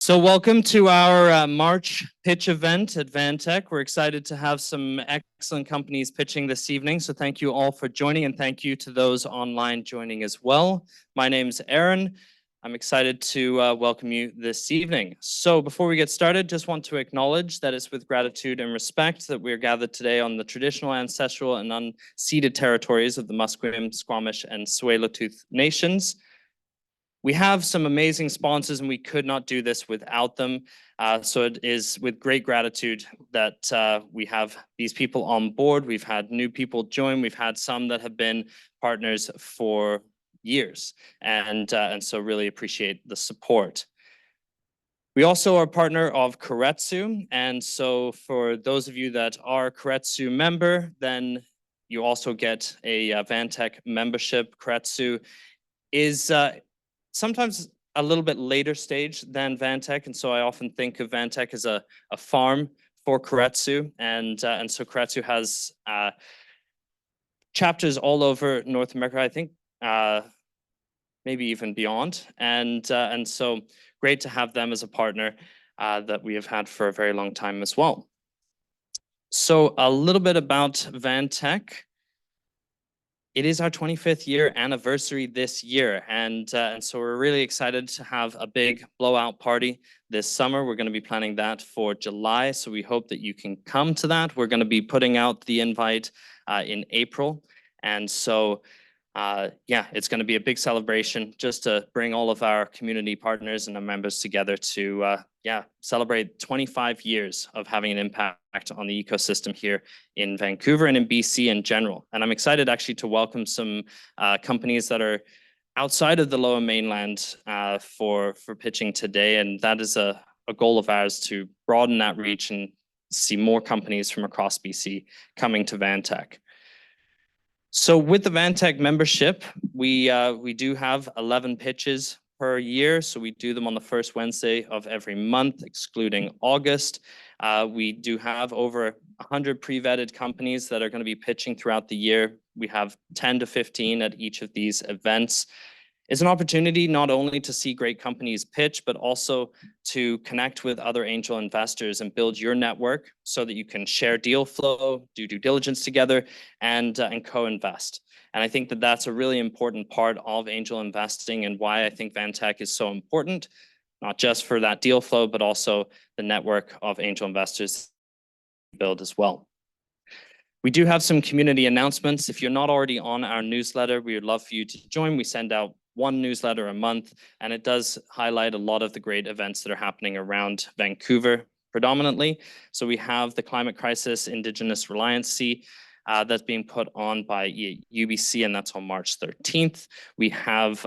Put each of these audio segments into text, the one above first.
So welcome to our March pitch event at VANTEC. We're excited to have some excellent companies pitching this evening. So thank you all for joining, and thank you to those online joining as well. My name is Aaron. I'm excited to welcome you this evening. So before we get started, just want to acknowledge that it's with gratitude and respect that we're gathered today on the traditional, ancestral, and unceded territories of the Musqueam, Squamish, and Tsleil-Waututh nations. We have some amazing sponsors, and we could not do this without them. So it is with great gratitude that we have these people on board. We've had new people join. We've had some that have been partners for years, and so really appreciate the support. We also are a partner of Keiretsu, and so for those of you that are a Keiretsu member, then you also get a VANTEC membership. Keiretsu is sometimes a little bit later stage than VANTEC, and so I often think of VANTEC as a farm for Keiretsu, and so Keiretsu has chapters all over North America, I think, maybe even beyond, and so great to have them as a partner that we have had for a very long time as well. So a little bit about VANTEC. It is our 25th year anniversary this year, and so we're really excited to have a big blowout party this summer. We're going to be planning that for July, so we hope that you can come to that. We're going to be putting out the invite in April, and so yeah, it's going to be a big celebration just to bring all of our community partners and our members together to celebrate 25 years of having an impact on the ecosystem here in Vancouver and in BC in general. And I'm excited actually to welcome some companies that are outside of the Lower Mainland for pitching today. And that is a goal of ours, to broaden that reach and see more companies from across BC coming to VANTEC. So with the VANTEC membership, we do have 11 pitches per year. So we do them on the first Wednesday of every month, excluding August. We do have over 100 pre-vetted companies that are going to be pitching throughout the year. We have 10 to 15 at each of these events. It's an opportunity not only to see great companies pitch, but also to connect with other angel investors and build your network so that you can share deal flow, do due diligence together, and co-invest. And I think that that's a really important part of angel investing, and why I think VANTEC is so important, not just for that deal flow, but also the network of angel investors build as well. We do have some community announcements. If you're not already on our newsletter, we would love for you to join. We send out one newsletter a month, and it does highlight a lot of the great events that are happening around Vancouver predominantly. So we have the Climate Crisis Indigenous Reliancy that's being put on by UBC, and that's on March 13th. We have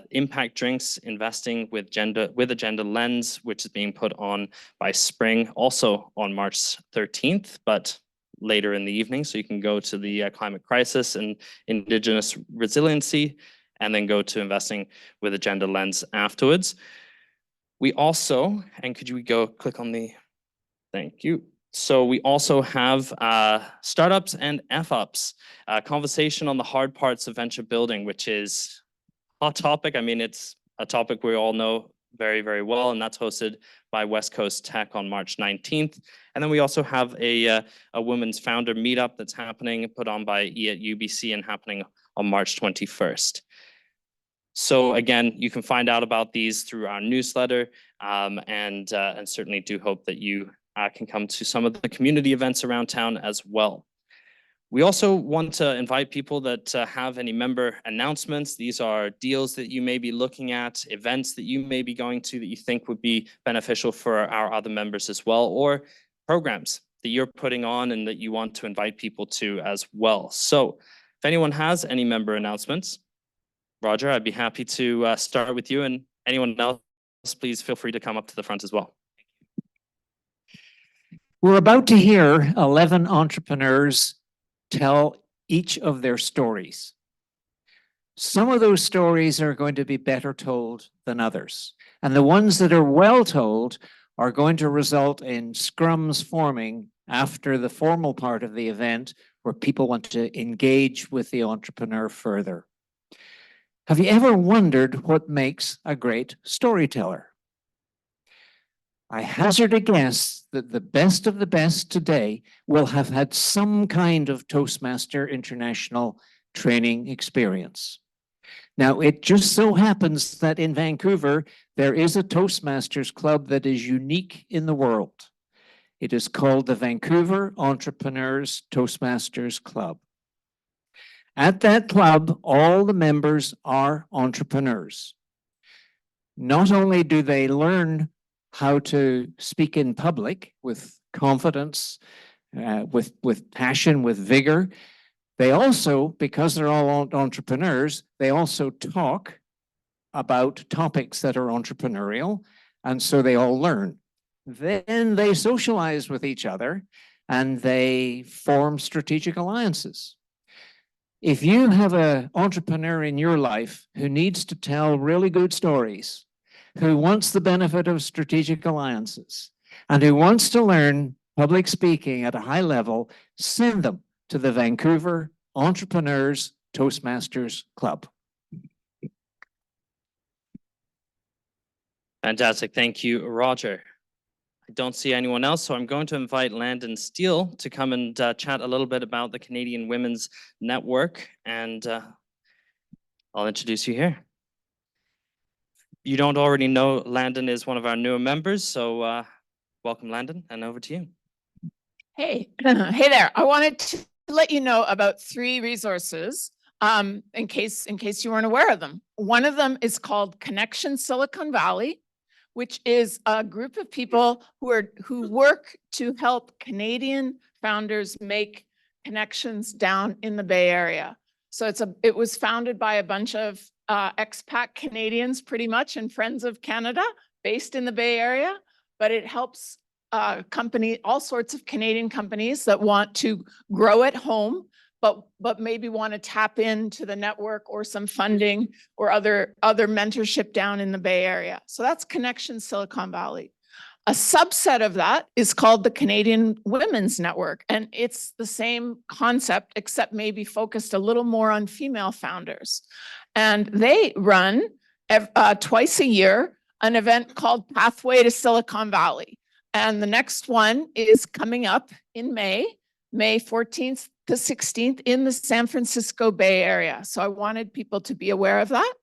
Impact Drinks Investing with Agenda Lens, which is being put on by Spring, also on March 13th, but later in the evening. So you can go to the Climate Crisis and Indigenous Resiliency, and then go to Investing with Agenda Lens afterwards. We also, and could you go click on the, thank you. So we also have startups and F-ups, conversation on the hard parts of venture building, which is a hot topic. I mean, it's a topic we all know very, very well, and that's hosted by West Coast Tech on March 19th. And then we also have a women's founder meetup that's happening, put on by E at UBC, and happening on March 21st. So again, you can find out about these through our newsletter, and certainly do hope that you can come to some of the community events around town as well. We also want to invite people that have any member announcements. These are deals that you may be looking at, events that you may be going to that you think would be beneficial for our other members as well, or programs that you're putting on and that you want to invite people to as well. So if anyone has any member announcements, Roger, I'd be happy to start with you, and anyone else, please feel free to come up to the front as well. We're about to hear 11 entrepreneurs tell each of their stories. Some of those stories are going to be better told than others, and the ones that are well told are going to result in scrums forming after the formal part of the event, where people want to engage with the entrepreneur further. Have you ever wondered what makes a great storyteller? I hazard a guess that the best of the best today will have had some kind of Toastmaster International training experience. Now, it just so happens that in Vancouver, there is a Toastmasters Club that is unique in the world. It is called the Vancouver Entrepreneurs Toastmasters Club. At that club, all the members are entrepreneurs. Not only do they learn how to speak in public with confidence, with passion, with vigor, they also, because they're all entrepreneurs, they also talk about topics that are entrepreneurial, and so they all learn. Then they socialize with each other and they form strategic alliances. If you have an entrepreneur in your life who needs to tell really good stories, who wants the benefit of strategic alliances, and who wants to learn public speaking at a high level, send them to the Vancouver Entrepreneurs Toastmasters Club. Fantastic. Thank you, Roger. I don't see anyone else, so I'm going to invite Landon Steele to come and chat a little bit about the Canadian Women's Network, and I'll introduce you here. You don't already know, Landon is one of our newer members, so welcome, Landon, and over to you. Hey, hey there. I wanted to let you know about 3 resources in case you weren't aware of them. One of them is called Connection Silicon Valley, which is a group of people who work to help Canadian founders make connections down in the Bay Area. So it was founded by a bunch of expat Canadians, pretty much, and friends of Canada, based in the Bay Area, but it helps all sorts of Canadian companies that want to grow at home, but maybe want to tap into the network or some funding or other mentorship down in the Bay Area. So that's Connection Silicon Valley. A subset of that is called the Canadian Women's Network, and it's the same concept, except maybe focused a little more on female founders. And they run twice a year an event called Pathway to Silicon Valley. And the next one is coming up in May 14th to 16th in the San Francisco Bay Area. So I wanted people to be aware of that.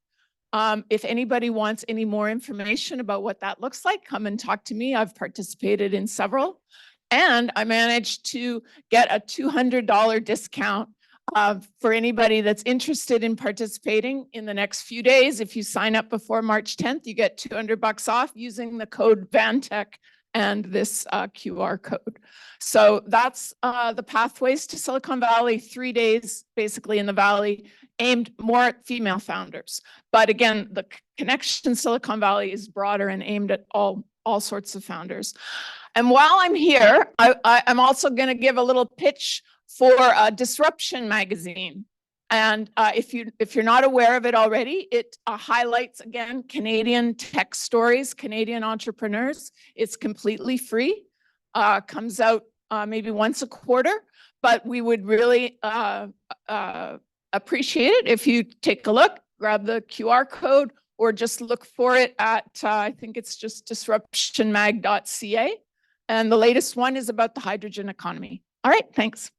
If anybody wants any more information about what that looks like, come and talk to me. I've participated in several. And I managed to get a $200 discount for anybody that's interested in participating in the next few days. If you sign up before March 10th, you get $200 off using the code VANTEC and this QR code. So that's the Pathways to Silicon Valley, 3 days basically in the Valley, aimed more at female founders. But again, the Connection Silicon Valley is broader and aimed at all sorts of founders. And while I'm here, I'm also going to give a little pitch for Disruption magazine. And if you're not aware of it already, it highlights, again, Canadian tech stories, Canadian entrepreneurs. It's completely free, comes out maybe once a quarter, but we would really appreciate it if you take a look, grab the QR code, or just look for it at, I think it's just disruptionmag.ca. And the latest one is about the hydrogen economy. All right, thanks.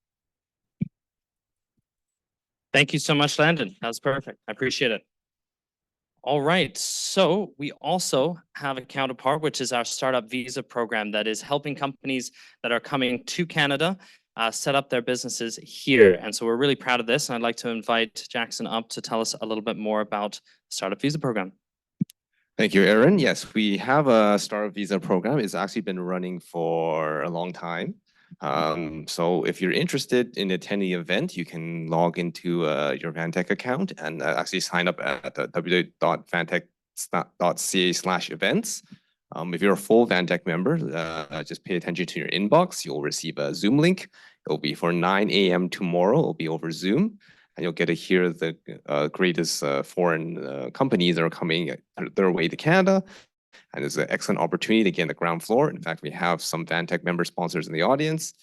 Thank you so much, Landon. That was perfect. I appreciate it. All right. So we also have a counterpart, which is our startup visa program that is helping companies that are coming to Canada set up their businesses here. And so we're really proud of this. And I'd like to invite Jackson up to tell us a little bit more about the startup visa program. Thank you, Aaron. Yes, we have a startup visa program. It's actually been running for a long time. So if you're interested in attending the event, you can log into your VANTEC account and actually sign up at www.vantec.ca/events. If you're a full VANTEC member, just pay attention to your inbox. You'll receive a Zoom link. It'll be for 9 a.m. tomorrow. It'll be over Zoom. And you'll get to hear the greatest foreign companies that are coming their way to Canada. And it's an excellent opportunity to get on the ground floor. In fact, we have some VANTEC member sponsors in the audience.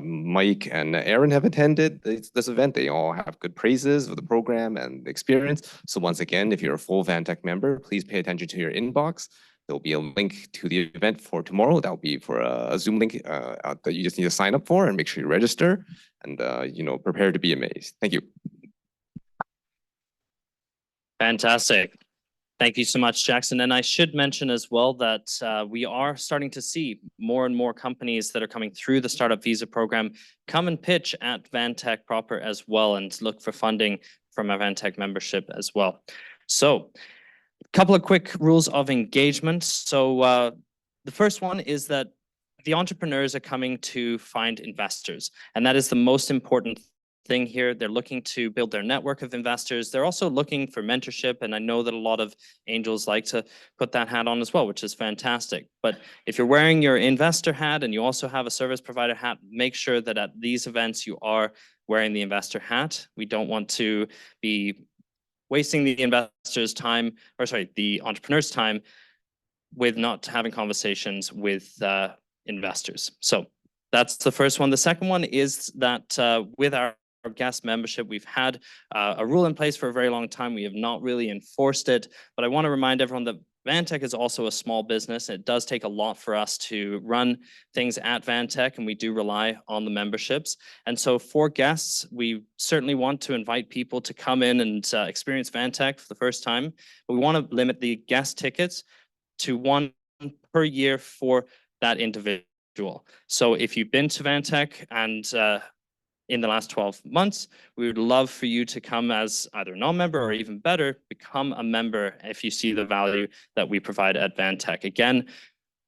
Mike and Aaron have attended this event. They all have good praises of the program and the experience. So once again, if you're a full VANTEC member, please pay attention to your inbox. There'll be a link to the event for tomorrow. That'll be for a Zoom link that you just need to sign up for and make sure you register and prepare to be amazed. Thank you. Fantastic. Thank you so much, Jackson. And I should mention as well that we are starting to see more and more companies that are coming through the Startup Visa program come and pitch at VANTEC proper as well and look for funding from a VANTEC membership as well. So a couple of quick rules of engagement. So the first one is that the entrepreneurs are coming to find investors, and that is the most important thing here. They're looking to build their network of investors. They're also looking for mentorship, and I know that a lot of angels like to put that hat on as well, which is fantastic. But if you're wearing your investor hat and you also have a service provider hat, make sure that at these events you are wearing the investor hat. We don't want to be wasting the investors' time, or sorry, the entrepreneurs' time with not having conversations with investors. So that's the first one. The second one is that with our guest membership, we've had a rule in place for a very long time. We have not really enforced it, but I want to remind everyone that VANTEC is also a small business. It does take a lot for us to run things at VANTEC, and we do rely on the memberships. And so for guests, we certainly want to invite people to come in and experience VANTEC for the first time, but we want to limit the guest tickets to 1 per year for that individual. So if you've been to VANTEC and in the last 12 months, we would love for you to come as either a non-member or even better, become a member if you see the value that we provide at VANTEC. Again,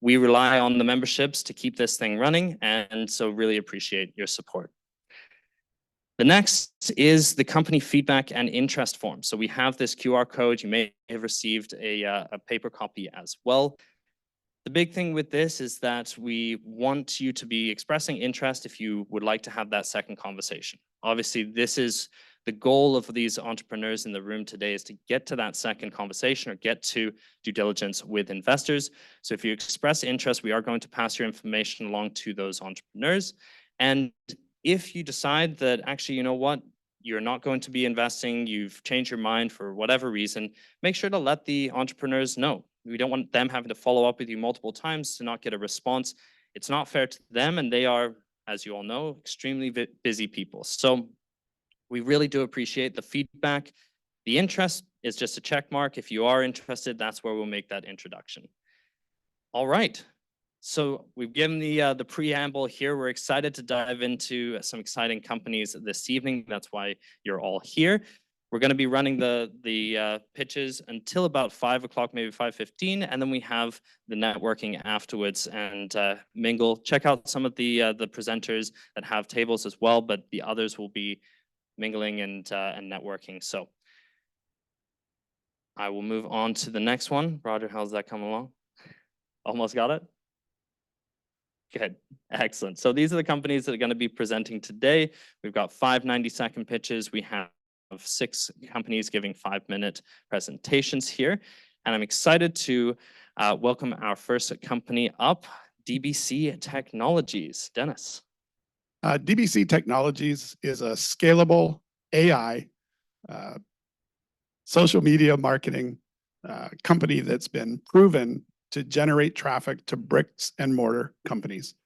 we rely on the memberships to keep this thing running, and so really appreciate your support. The next is the company feedback and interest form. So we have this QR code. You may have received a paper copy as well. The big thing with this is that we want you to be expressing interest if you would like to have that second conversation. Obviously, this is the goal of these entrepreneurs in the room today, is to get to that second conversation or get to due diligence with investors. So if you express interest, we are going to pass your information along to those entrepreneurs. And if you decide that actually, you know what, you're not going to be investing, you've changed your mind for whatever reason, make sure to let the entrepreneurs know. We don't want them having to follow up with you multiple times to not get a response. It's not fair to them, and they are, as you all know, extremely busy people. So we really do appreciate the feedback. The interest is just a check mark. If you are interested, that's where we'll make that introduction. All right. So we've given the preamble here. We're excited to dive into some exciting companies this evening. That's why you're all here. We're going to be running the pitches until about 5 o'clock, maybe 5:15, and then we have the networking afterwards and mingle. Check out some of the presenters that have tables as well, but the others will be mingling and networking. So I will move on to the next one. Roger, how's that coming along? Almost got it? Good, excellent. So these are the companies that are going to be presenting today. We've got 5 90-second pitches. We have 6 companies giving 5-minute presentations here. And I'm excited to welcome our first company up, DBC Technologies. Dennis. DBC Technologies is a scalable AI social media marketing company that's been proven to generate traffic to bricks and mortar companies.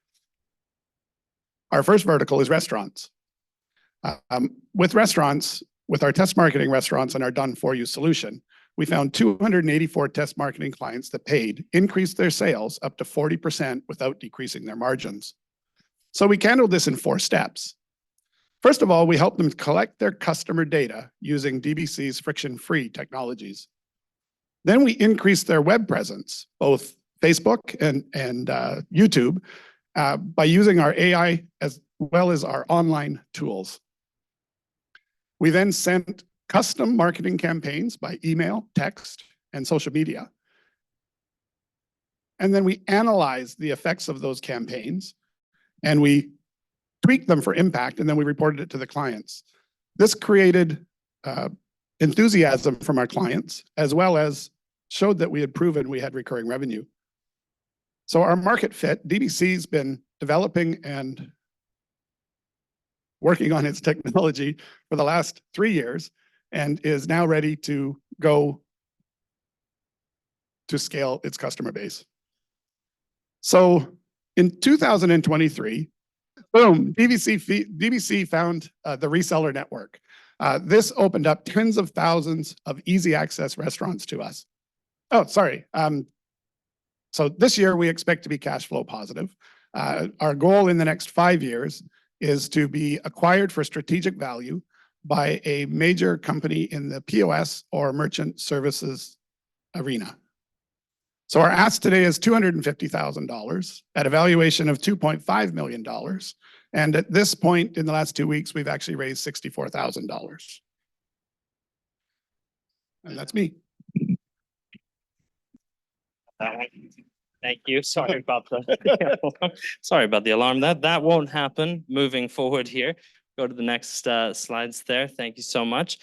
Our first vertical is restaurants. With restaurants, with our test marketing restaurants and our done-for-you solution, we found 284 test marketing clients that paid, increased their sales up to 40% without decreasing their margins. So we handled this in 4 steps. First of all, we helped them collect their customer data using DBC's friction-free technologies. Then we increased their web presence, both Facebook and YouTube, by using our AI as well as our online tools. We then sent custom marketing campaigns by email, text, and social media. And then we analyzed the effects of those campaigns, and we tweaked them for impact, and then we reported it to the clients. This created enthusiasm from our clients, as well as showed that we had proven we had recurring revenue. So our market fit, DBC's been developing and working on its technology for the last 3 years and is now ready to go to scale its customer base. So in 2023, boom, DBC found the reseller network. This opened up tens of thousands of easy access restaurants to us. Oh, sorry. So this year we expect to be cash flow positive. Our goal in the next 5 years is to be acquired for strategic value by a major company in the POS or merchant services arena. So our ask today is $250,000 at a valuation of $2.5 million. And at this point in the last 2 weeks, we've actually raised $64,000. And that's me. Thank you. Sorry about the sorry about the alarm. That won't happen moving forward here. Go to the next slides there. Thank you so much.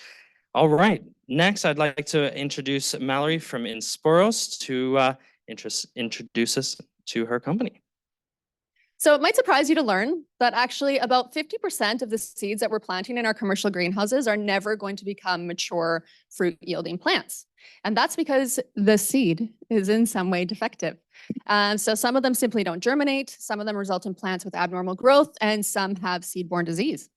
All right. Next, I'd like to introduce Mallory from Insporos to introduce us to her company. So it might surprise you to learn that actually about 50% of the seeds that we're planting in our commercial greenhouses are never going to become mature fruit yielding plants. And that's because the seed is in some way defective. So some of them simply don't germinate, some of them result in plants with abnormal growth, and some have seed-borne disease.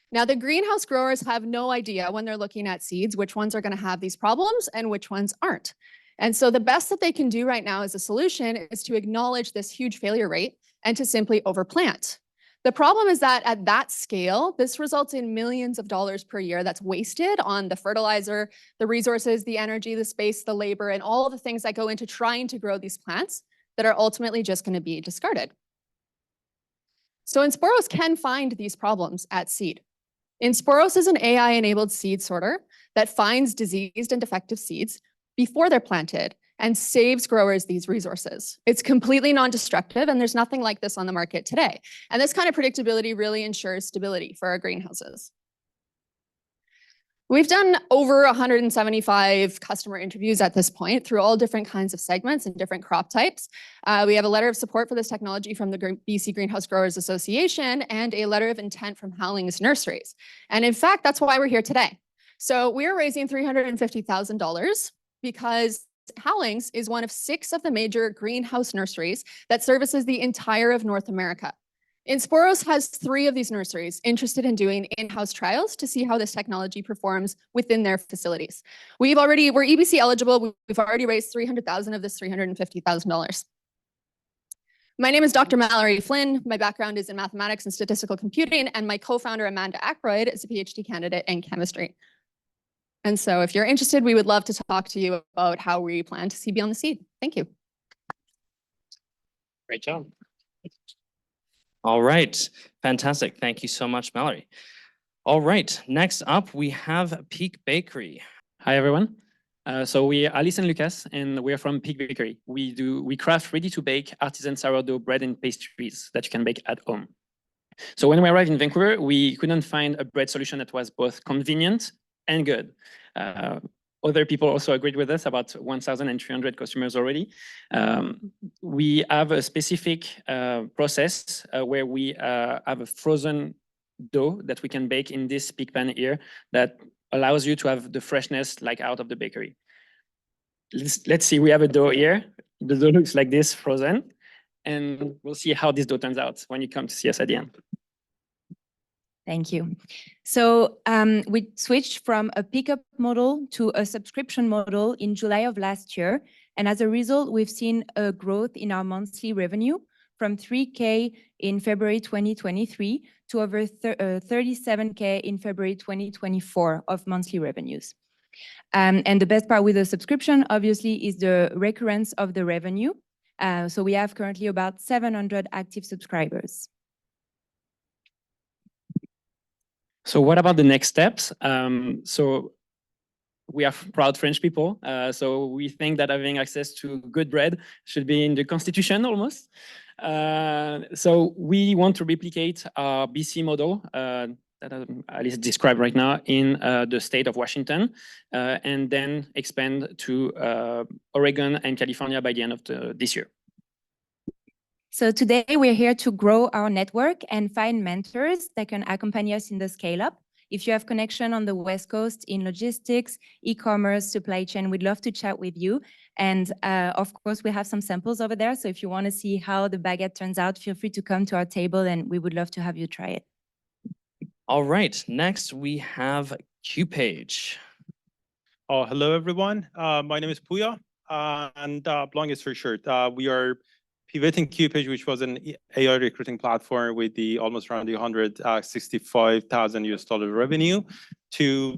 Now, the greenhouse growers have no idea when they're looking at seeds which ones are going to have these problems and which ones aren't. And so the best that they can do right now as a solution is to acknowledge this huge failure rate and to simply overplant. The problem is that at that scale, this results in millions of dollars per year that's wasted on the fertilizer, the resources, the energy, the space, the labor, and all the things that go into trying to grow these plants that are ultimately just going to be discarded. So Insporos can find these problems at seed. Insporos is an AI-enabled seed sorter that finds diseased and defective seeds before they're planted and saves growers these resources. It's completely non-destructive, and there's nothing like this on the market today. And this kind of predictability really ensures stability for our greenhouses. We've done over 175 customer interviews at this point through all different kinds of segments and different crop types. We have a letter of support for this technology from the BC Greenhouse Growers Association and a letter of intent from Howling's Nurseries. And in fact, that's why we're here today. So we're raising $350,000 because Howling's is one of 6 of the major greenhouse nurseries that services the entire of North America. Insporos has 3 of these nurseries interested in doing in-house trials to see how this technology performs within their facilities. We're EBC eligible. We've already raised $300,000 of this $350,000. My name is Dr. Mallory Flynn. My background is in mathematics and statistical computing, and my co-founder, Amanda Ackroyd, is a PhD candidate in chemistry. And so if you're interested, we would love to talk to you about how we plan to see beyond the seed. Thank you. Great job. All right. Fantastic. Thank you so much, Mallory. All right. Next up, we have Peak Bakery. Hi, everyone. So we are Alice and Lucas, and we are from Peak Bakery. We craft ready-to-bake artisan sourdough bread and pastries that you can bake at home. So when we arrived in Vancouver, we couldn't find a bread solution that was both convenient and good. Other people also agreed with us, about 1,300 customers already. We have a specific process where we have a frozen dough that we can bake in this Peak pan here that allows you to have the freshness like out of the bakery. Let's see, we have a dough here. The dough looks like this, frozen. And we'll see how this dough turns out when you come to see us at the end. Thank you. So we switched from a pickup model to a subscription model in July of last year. And as a result, we've seen a growth in our monthly revenue from $3,000 in February 2023 to over $37,000 in February 2024 of monthly revenues. And the best part with the subscription, obviously, is the recurrence of the revenue. So we have currently about 700 active subscribers. So what about the next steps? So we are proud French people. So we think that having access to good bread should be in the constitution almost. So we want to replicate our BC model that Alice described right now in the state of Washington, and then expand to Oregon and California by the end of this year. So today we're here to grow our network and find mentors that can accompany us in the scale-up. If you have connection on the West Coast in logistics, e-commerce, supply chain, we'd love to chat with you. And of course, we have some samples over there. So if you want to see how the baguette turns out, feel free to come to our table and we would love to have you try it. All right, next we have QPage. Oh, hello, everyone. My name is Puya, and long is for short. We are pivoting QPage, which was an AI recruiting platform with the almost around the $165,000 revenue, to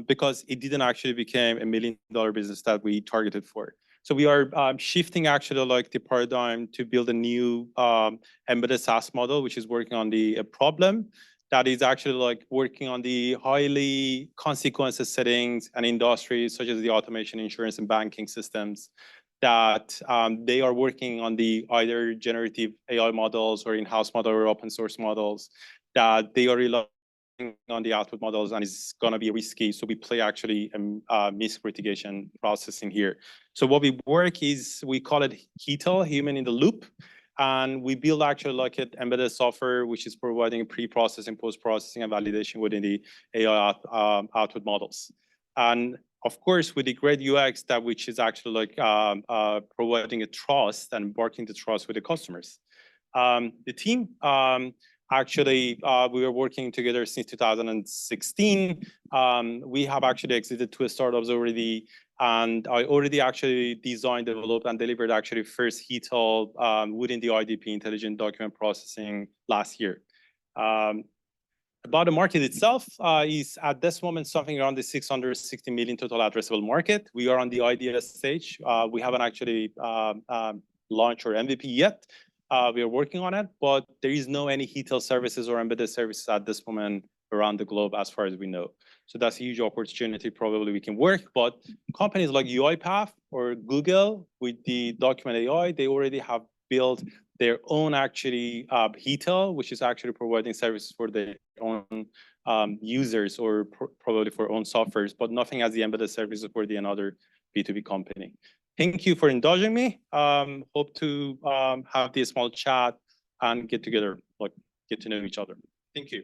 because it didn't actually become $1 million business that we targeted for. So we are shifting actually like the paradigm to build a new embedded SaaS model, which is working on the problem that is actually like working on the highly consequences settings and industries such as the automation, insurance, and banking systems that they are working on the either generative AI models or in-house model or open source models that they are relying on the output models and it's going to be risky. So we play actually a risk mitigation processing here. So what we work is, we call it HETL, human in the loop. And we build actually like an embedded software, which is providing pre-processing, post-processing, and validation within the AI output models. And of course, with the great UX that which is actually like providing a trust and embarking the trust with the customers. The team actually, we were working together since 2016. We have actually exited 2 startups already. And I already actually designed, developed, and delivered actually first HETL within the IDP, Intelligent Document Processing, last year. About the market itself is at this moment something around the 660 million total addressable market. We are on the idea stage. We haven't actually launched our MVP yet. We are working on it, but there is no any HETL services or embedded services at this moment around the globe as far as we know. So that's a huge opportunity. Probably we can work, but companies like UiPath or Google with the document AI, they already have built their own actually HETL, which is actually providing services for their own users or probably for own softwares, but nothing as the embedded services for the another B2B company. Thank you for indulging me. Hope to have this small chat and get together, like get to know each other. Thank you.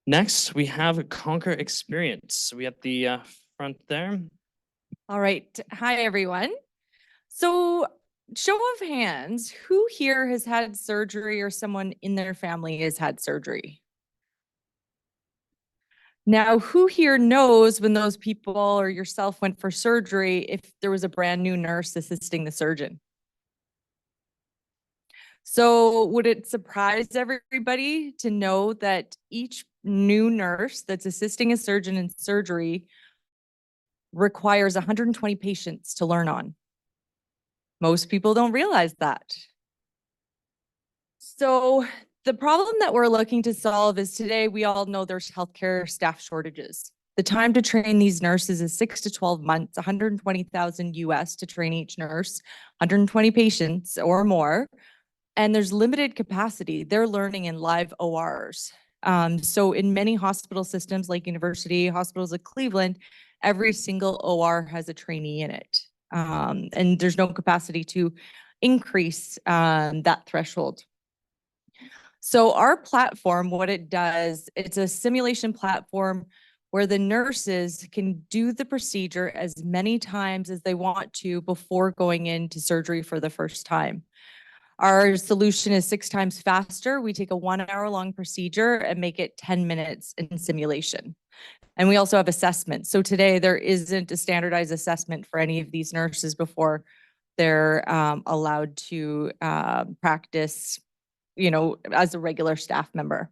Next, we have Conquer Experience. We at the front there. All right. Hi, everyone. So, show of hands, who here has had surgery or someone in their family has had surgery? Now, who here knows when those people or yourself went for surgery if there was a brand new nurse assisting the surgeon? So would it surprise everybody to know that each new nurse that's assisting a surgeon in surgery requires 120 patients to learn on? Most people don't realize that. So the problem that we're looking to solve is today we all know there's healthcare staff shortages. The time to train these nurses is 6 to 12 months, 120,000 US to train each nurse, 120 patients or more. And there's limited capacity. They're learning in live ORs. So in many hospital systems like University Hospitals of Cleveland, every single OR has a trainee in it. And there's no capacity to increase that threshold. So our platform, what it does, it's a simulation platform where the nurses can do the procedure as many times as they want to before going into surgery for the first time. Our solution is 6 times faster. We take a 1-hour-long procedure and make it 10 minutes in simulation. And we also have assessments. So today there isn't a standardized assessment for any of these nurses before they're allowed to practice, as a regular staff member.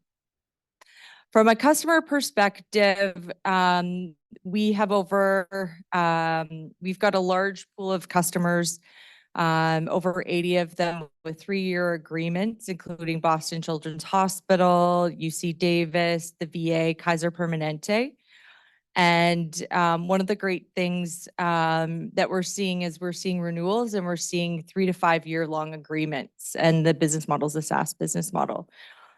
From a customer perspective, we have we've got a large pool of customers, over 80 of them with 3-year agreements, including Boston Children's Hospital, UC Davis, the VA, Kaiser Permanente. And one of the great things that we're seeing is we're seeing renewals and we're seeing 3 to 5 year long agreements, and the business model is a SaaS business model.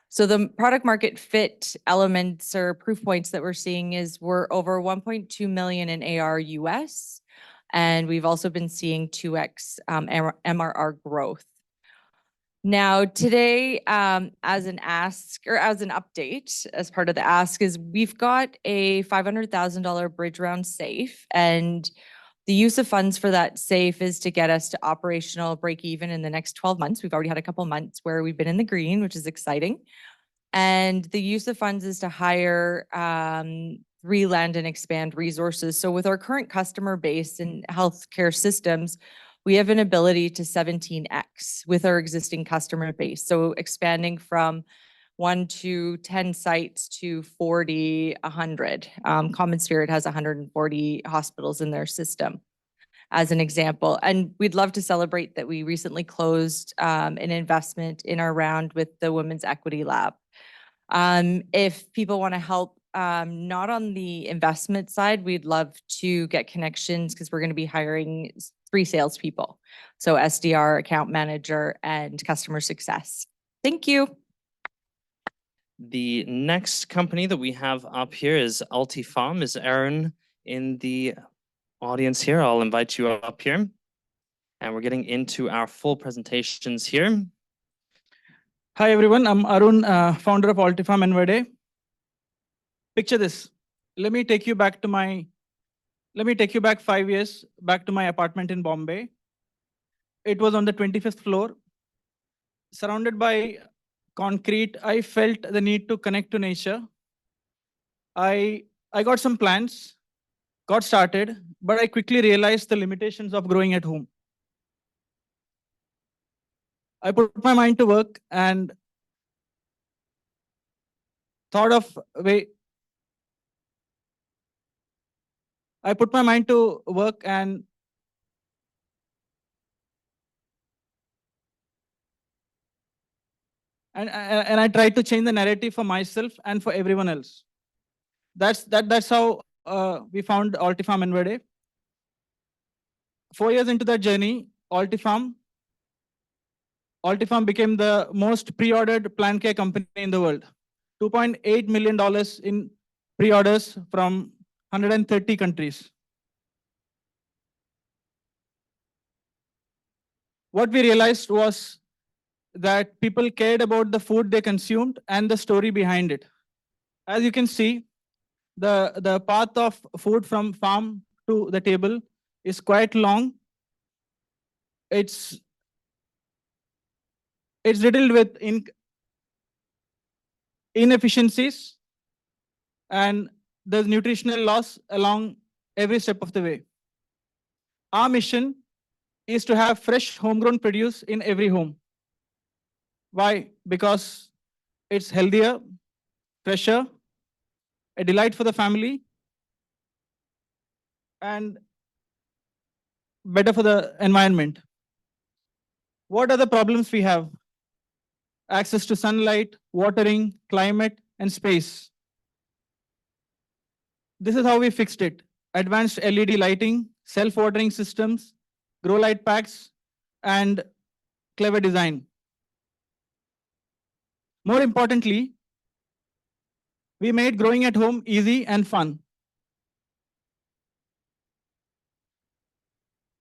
So the product market fit elements or proof points that we're seeing is we're over 1.2 million in AR US, and we've also been seeing 2x MRR growth. Now, today, as an ask or as an update, as part of the ask, is we've got a $500,000 bridge round safe, and the use of funds for that safe is to get us to operational break even in the next 12 months. We've already had a couple months where we've been in the green, which is exciting. And the use of funds is to hire, re-land and expand resources. So with our current customer base in healthcare systems, we have an ability to 17x with our existing customer base. So expanding from 1 to 10 sites to 40, 100. Common Spirit has 140 hospitals in their system, as an example. And we'd love to celebrate that we recently closed an investment in our round with the Women's Equity Lab. If people want to help, not on the investment side, we'd love to get connections because we're going to be hiring 3 salespeople. So SDR, account manager, and customer success. Thank you. The next company that we have up here is Altifarm. Is Aaron in the audience here? I'll invite you up here. And we're getting into our full presentations here. Hi everyone, I'm Arun, founder of Altifarm Enverde. Picture this. Let me take you back 5 years, back to my apartment in Bombay. It was on the 25th floor. Surrounded by concrete, I felt the need to connect to nature. I got some plants, got started, but I quickly realized the limitations of growing at home. I put my mind to work and thought of a way. I put my mind to work and I tried to change the narrative for myself and for everyone else. That's how we found Altifarm Enverde. 4 years into that journey, Altifarm became the most pre-ordered plant care company in the world. $2.8 million in pre-orders from 130 countries. What we realized was that people cared about the food they consumed and the story behind it. As you can see, the path of food from farm to the table is quite long. It's riddled with inefficiencies, and there's nutritional loss along every step of the way. Our mission is to have fresh homegrown produce in every home. Why? Because it's healthier, fresher, a delight for the family, and better for the environment. What are the problems we have? Access to sunlight, watering, climate, and space. This is how we fixed it. Advanced LED lighting, self-watering systems, grow light packs, and clever design. More importantly, we made growing at home easy and fun.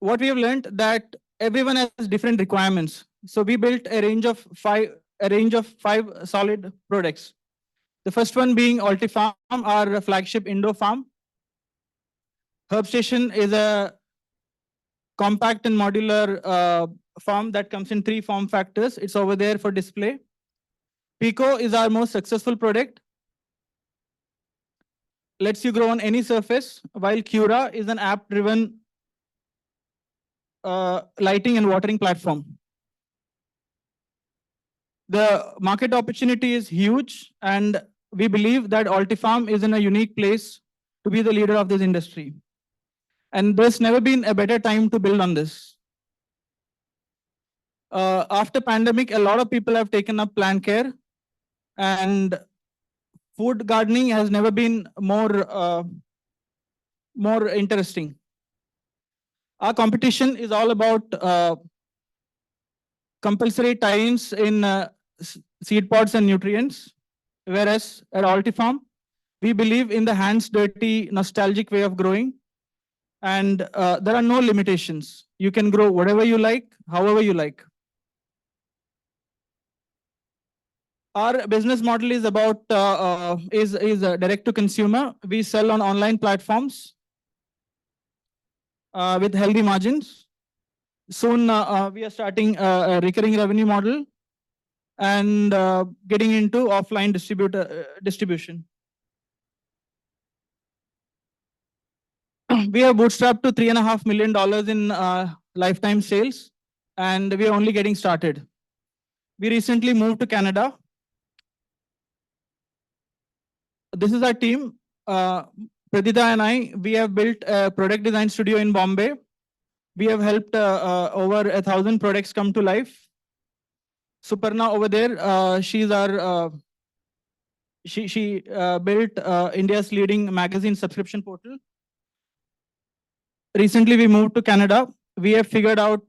What we have learned that everyone has different requirements. So we built a range of five solid products. The first one being Altifarm, our flagship indoor farm. Herb Station is a compact and modular farm that comes in 3 form factors. It's over there for display. Pico is our most successful product. Lets you grow on any surface, while Cura is an app-driven lighting and watering platform. The market opportunity is huge, and we believe that Altifarm is in a unique place to be the leader of this industry. And there's never been a better time to build on this. After pandemic, a lot of people have taken up plant care, and food gardening has never been more interesting. Our competition is all about compulsory tie-ins in seed pods and nutrients, whereas at Altifarm, we believe in the hands dirty, nostalgic way of growing, and there are no limitations. You can grow whatever you like, however you like. Our business model is about is direct to consumer. We sell on online platforms with healthy margins. Soon we are starting a recurring revenue model and getting into offline distribution. We have bootstrapped to $3.5 million in lifetime sales, and we are only getting started. We recently moved to Canada. This is our team. Pradita and I, we have built a product design studio in Bombay. We have helped over 1,000 products come to life. Suparna over there, she's our she built India's leading magazine subscription portal. Recently, we moved to Canada. We have figured out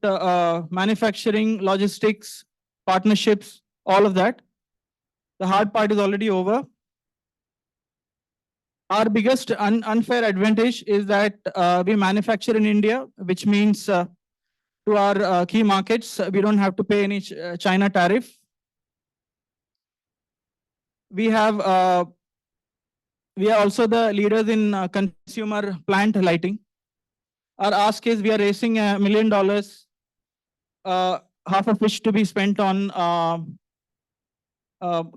manufacturing, logistics, partnerships, all of that. The hard part is already over. Our biggest unfair advantage is that we manufacture in India, which means to our key markets, we don't have to pay any China tariff. We are also the leaders in consumer plant lighting. Our ask is we are raising $1 million, half of which to be spent on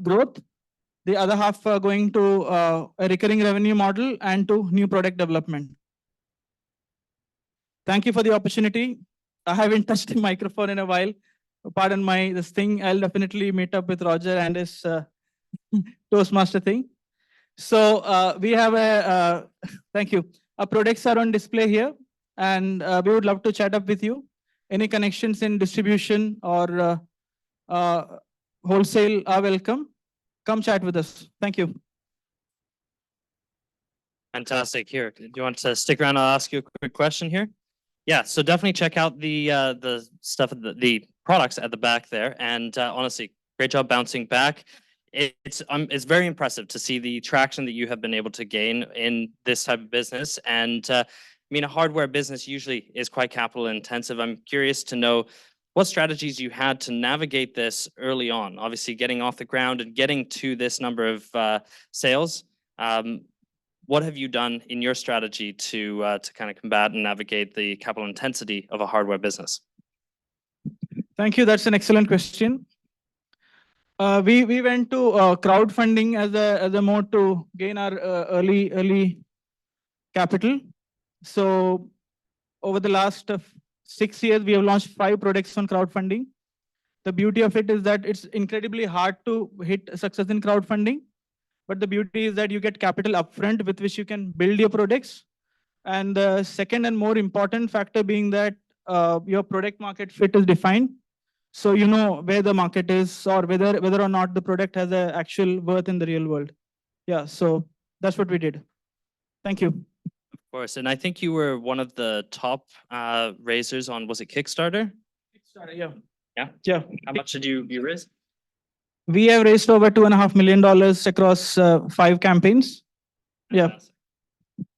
growth, the other half going to a recurring revenue model and to new product development. Thank you for the opportunity. I haven't touched the microphone in a while. Pardon this thing. I'll definitely meet up with Roger and his Toastmaster thing. So we have thank you. Our products are on display here, and we would love to chat up with you. Any connections in distribution or wholesale are welcome. Come chat with us. Thank you. Fantastic. Here, do you want to stick around? I'll ask you a quick question here. Yeah, so definitely check out the stuff, the products at the back there. And honestly, great job bouncing back. It's very impressive to see the traction that you have been able to gain in this type of business. And I mean, a hardware business usually is quite capital intensive. I'm curious to know what strategies you had to navigate this early on. Obviously, getting off the ground and getting to this number of sales. What have you done in your strategy to kind of combat and navigate the capital intensity of a hardware business? Thank you. That's an excellent question. We went to crowdfunding as a mode to gain our early capital. So over the last 6 years, we have launched 5 products on crowdfunding. The beauty of it is that it's incredibly hard to hit success in crowdfunding. But the beauty is that you get capital upfront with which you can build your products. And the second and more important factor being that your product market fit is defined. So you know where the market is or whether or not the product has an actual worth in the real world. Yeah, so that's what we did. Thank you. Of course, and I think you were one of the top raisers on, was it Kickstarter? Kickstarter, yeah. Yeah? Yeah. How much did you raise? We have raised over $2.5 million across 5 campaigns. Yeah.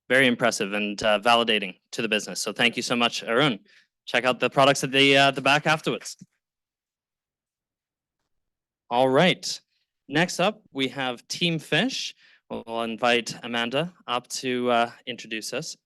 Very impressive and validating to the business. So thank you so much, Arun. Check out the products at the back afterwards. All right. Next up, we have Teem Fish. We'll invite Amanda up to introduce us.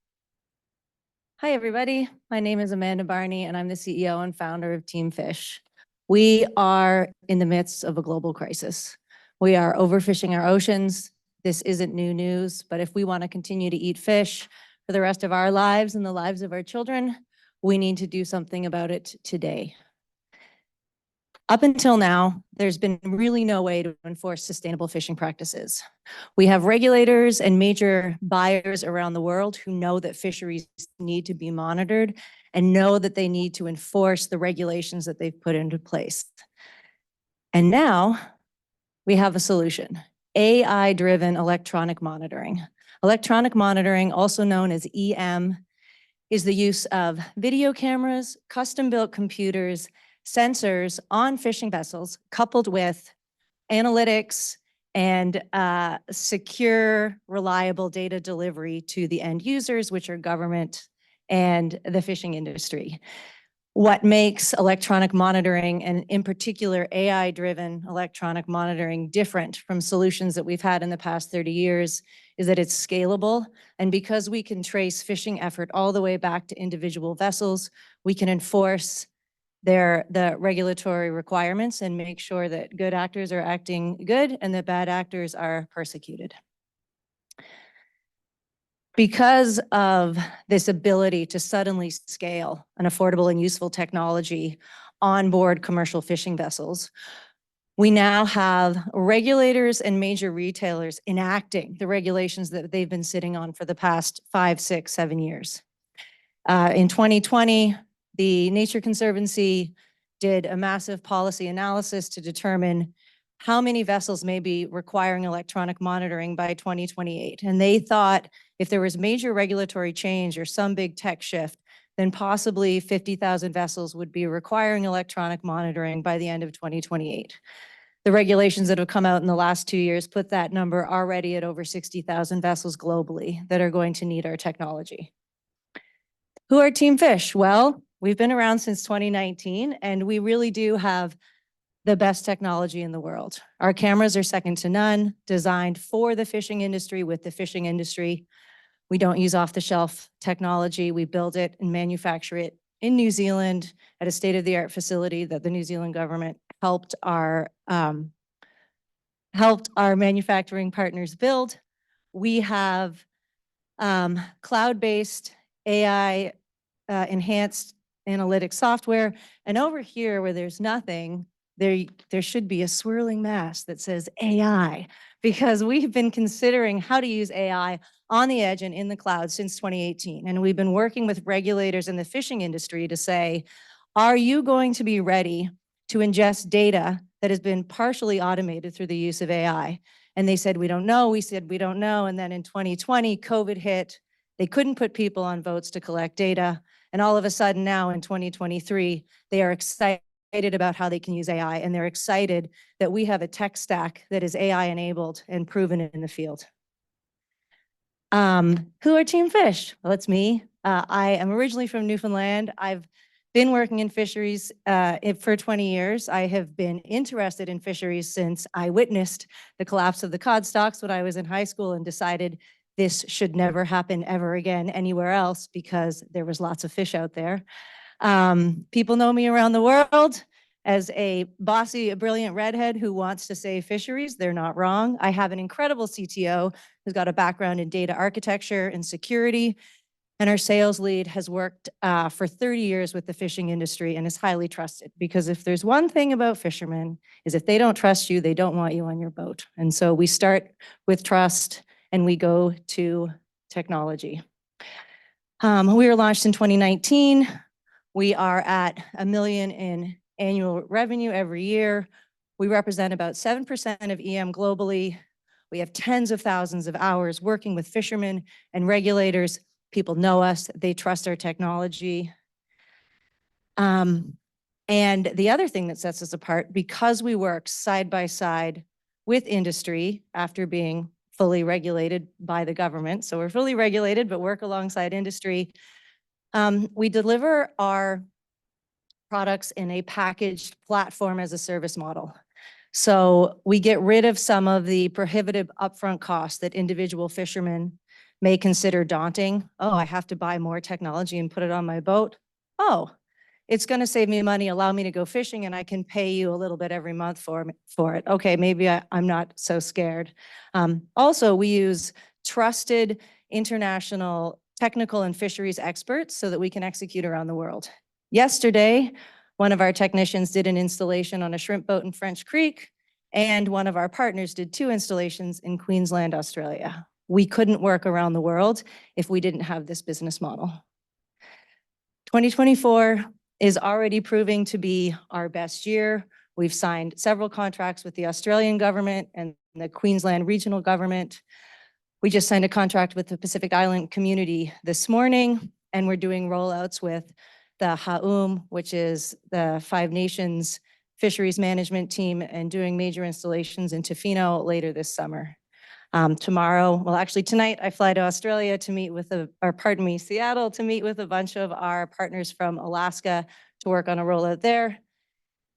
Hi, everybody. My name is Amanda Barney, and I'm the CEO and founder of Teem Fish. We are in the midst of a global crisis. We are overfishing our oceans. This isn't new news, but if we want to continue to eat fish for the rest of our lives and the lives of our children, we need to do something about it today. Up until now, there's been really no way to enforce sustainable fishing practices. We have regulators and major buyers around the world who know that fisheries need to be monitored and know that they need to enforce the regulations that they've put into place. And now we have a solution: AI-driven electronic monitoring. Electronic monitoring, also known as EM, is the use of video cameras, custom-built computers, sensors on fishing vessels, coupled with analytics and secure, reliable data delivery to the end users, which are government and the fishing industry. What makes electronic monitoring, and in particular AI-driven electronic monitoring, different from solutions that we've had in the past 30 years is that it's scalable. And because we can trace fishing effort all the way back to individual vessels, we can enforce the regulatory requirements and make sure that good actors are acting good and that bad actors are persecuted. Because of this ability to suddenly scale an affordable and useful technology on board commercial fishing vessels, we now have regulators and major retailers enacting the regulations that they've been sitting on for the past 5, 6, 7 years. In 2020, the Nature Conservancy did a massive policy analysis to determine how many vessels may be requiring electronic monitoring by 2028. And they thought if there was major regulatory change or some big tech shift, then possibly 50,000 vessels would be requiring electronic monitoring by the end of 2028. The regulations that have come out in the last 2 years put that number already at over 60,000 vessels globally that are going to need our technology. Who are Teem Fish? Well, we've been around since 2019, and we really do have the best technology in the world. Our cameras are second to none, designed for the fishing industry with the fishing industry. We don't use off-the-shelf technology. We build it and manufacture it in New Zealand at a state-of-the-art facility that the New Zealand government helped our manufacturing partners build. We have cloud-based AI enhanced analytics software. And over here where there's nothing, there should be a swirling mass that says AI, because we've been considering how to use AI on the edge and in the cloud since 2018. And we've been working with regulators in the fishing industry to say, are you going to be ready to ingest data that has been partially automated through the use of AI? And they said, we don't know. We said, we don't know. And then in 2020, COVID hit. They couldn't put people on boats to collect data. And all of a sudden now in 2023, they are excited about how they can use AI, and they're excited that we have a tech stack that is AI enabled and proven in the field. Who are Teem Fish? Well, it's me. I am originally from Newfoundland. I've been working in fisheries for 20 years. I have been interested in fisheries since I witnessed the collapse of the cod stocks when I was in high school and decided this should never happen ever again anywhere else because there was lots of fish out there. People know me around the world as a bossy, a brilliant redhead who wants to save fisheries. They're not wrong. I have an incredible CTO who's got a background in data architecture and security. And our sales lead has worked for 30 years with the fishing industry and is highly trusted, because if there's one thing about fishermen is if they don't trust you, they don't want you on your boat. And so we start with trust and we go to technology. We were launched in 2019. We are at $1 million in annual revenue every year. We represent about 7% of EM globally. We have tens of thousands of hours working with fishermen and regulators. People know us, they trust our technology. And the other thing that sets us apart, because we work side by side with industry after being fully regulated by the government. So we're fully regulated, but work alongside industry. We deliver our products in a packaged platform as a service model. So we get rid of some of the prohibitive upfront costs that individual fishermen may consider daunting. Oh, I have to buy more technology and put it on my boat. Oh, it's going to save me money, allow me to go fishing, and I can pay you a little bit every month for it. Okay, maybe I'm not so scared. Also, we use trusted international technical and fisheries experts so that we can execute around the world. Yesterday, one of our technicians did an installation on a shrimp boat in French Creek, and one of our partners did 2 installations in Queensland, Australia. We couldn't work around the world if we didn't have this business model. 2024 is already proving to be our best year. We've signed several contracts with the Australian government and the Queensland regional government. We just signed a contract with the Pacific Island community this morning, and we're doing rollouts with the Ha'um, which is the 5 Nations fisheries management team, and doing major installations in Tofino later this summer. Tonight I fly to Australia to meet with Seattle to meet with a bunch of our partners from Alaska to work on a rollout there.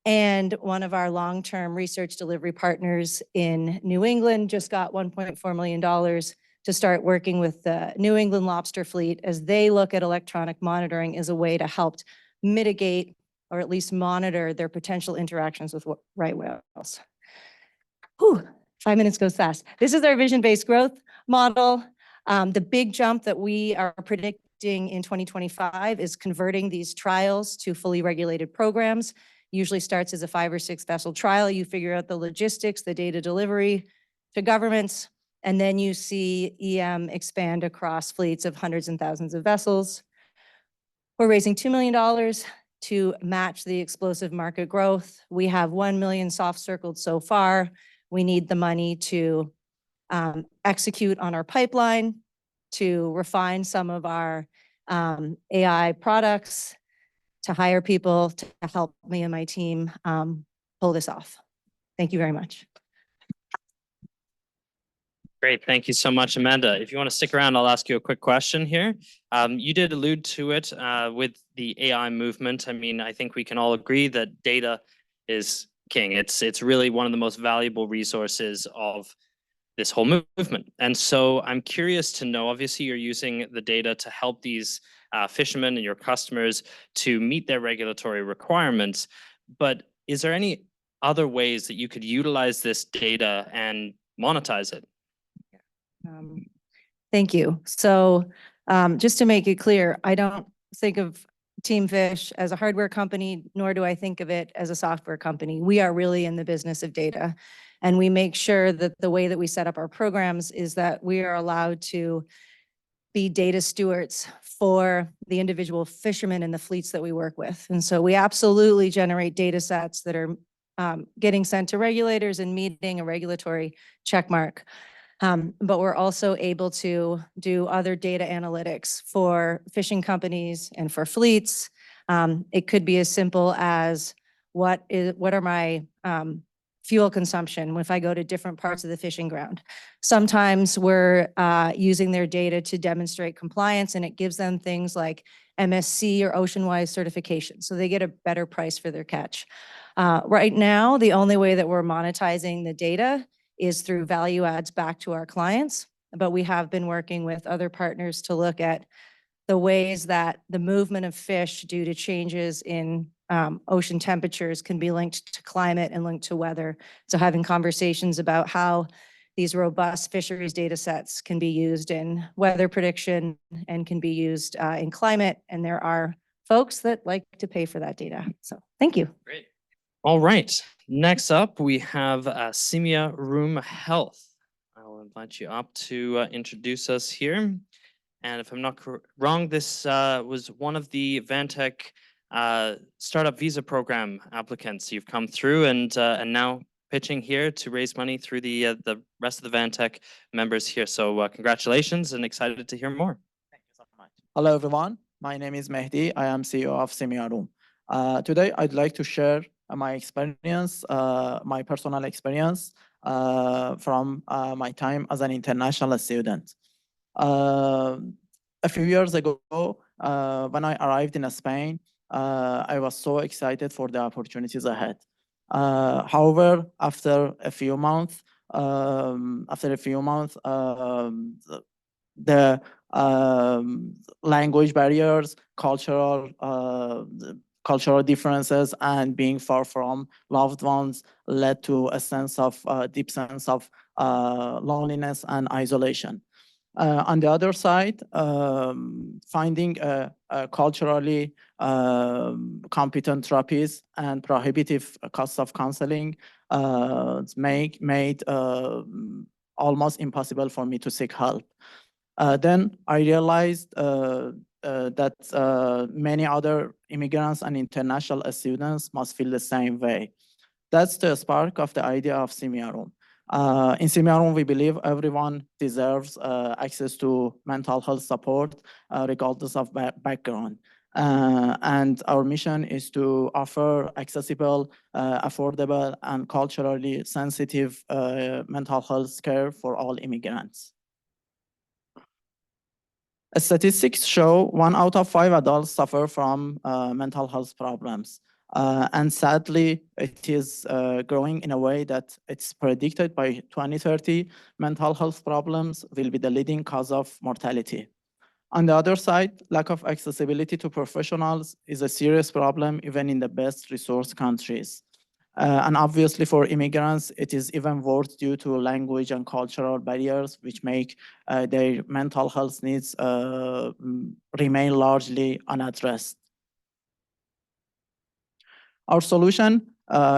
And one of our long-term research delivery partners in New England just got $1.4 million to start working with the New England lobster fleet as they look at electronic monitoring as a way to help mitigate or at least monitor their potential interactions with right whales. Whew, 5 minutes goes fast. This is our vision-based growth model. The big jump that we are predicting in 2025 is converting these trials to fully regulated programs. Usually starts as a 5 or 6 vessel trial. You figure out the logistics, the data delivery to governments, and then you see EM expand across fleets of hundreds and thousands of vessels. We're raising $2 million to match the explosive market growth. We have 1 million soft circled so far. We need the money to execute on our pipeline, to refine some of our AI products, to hire people to help me and my team pull this off. Thank you very much. Great. Thank you so much, Amanda. If you want to stick around, I'll ask you a quick question here. You did allude to it with the AI movement. I mean, I think we can all agree that data is king. It's really one of the most valuable resources of this whole movement. And so I'm curious to know, obviously you're using the data to help these fishermen and your customers to meet their regulatory requirements, but is there any other ways that you could utilize this data and monetize it? Thank you. So just to make it clear, I don't think of Teem Fish as a hardware company, nor do I think of it as a software company. We are really in the business of data. And we make sure that the way that we set up our programs is that we are allowed to be data stewards for the individual fishermen and the fleets that we work with. And so we absolutely generate data sets that are getting sent to regulators and meeting a regulatory check mark. But we're also able to do other data analytics for fishing companies and for fleets. It could be as simple as what are my fuel consumption if I go to different parts of the fishing ground. Sometimes we're using their data to demonstrate compliance, and it gives them things like MSC or Oceanwise certification, so they get a better price for their catch. Right now, the only way that we're monetizing the data is through value adds back to our clients, but we have been working with other partners to look at the ways that the movement of fish due to changes in ocean temperatures can be linked to climate and linked to weather. So having conversations about how these robust fisheries data sets can be used in weather prediction and can be used in climate. And there are folks that like to pay for that data. So thank you. Great. All right. Next up, we have SemiaRoom Health. I will invite you up to introduce us here. And if I'm not wrong, this was one of the VANTEC startup visa program applicants. You've come through and now pitching here to raise money through the rest of the VANTEC members here. So congratulations and excited to hear more. Thank you so much. Hello, everyone. My name is Mehdi. I am CEO of SemiaRoom. Today, I'd like to share my experience, my personal experience from my time as an international student. A few years ago, when I arrived in Spain, I was so excited for the opportunities ahead. However, after a few months, the language barriers, cultural differences, and being far from loved ones led to a deep sense of loneliness and isolation. On the other side, finding a culturally competent therapist and prohibitive cost of counseling made almost impossible for me to seek help. Then I realized that many other immigrants and international students must feel the same way. That's the spark of the idea of SemiaRoom. In SemiaRoom, we believe everyone deserves access to mental health support, regardless of background. And our mission is to offer accessible, affordable, and culturally sensitive mental health care for all immigrants. Statistics show 1 out of 5 adults suffer from mental health problems. And sadly, it is growing in a way that it's predicted by 2030, mental health problems will be the leading cause of mortality. On the other side, lack of accessibility to professionals is a serious problem even in the best resource countries. And obviously for immigrants, it is even worse due to language and cultural barriers, which make their mental health needs remain largely unaddressed. Our solution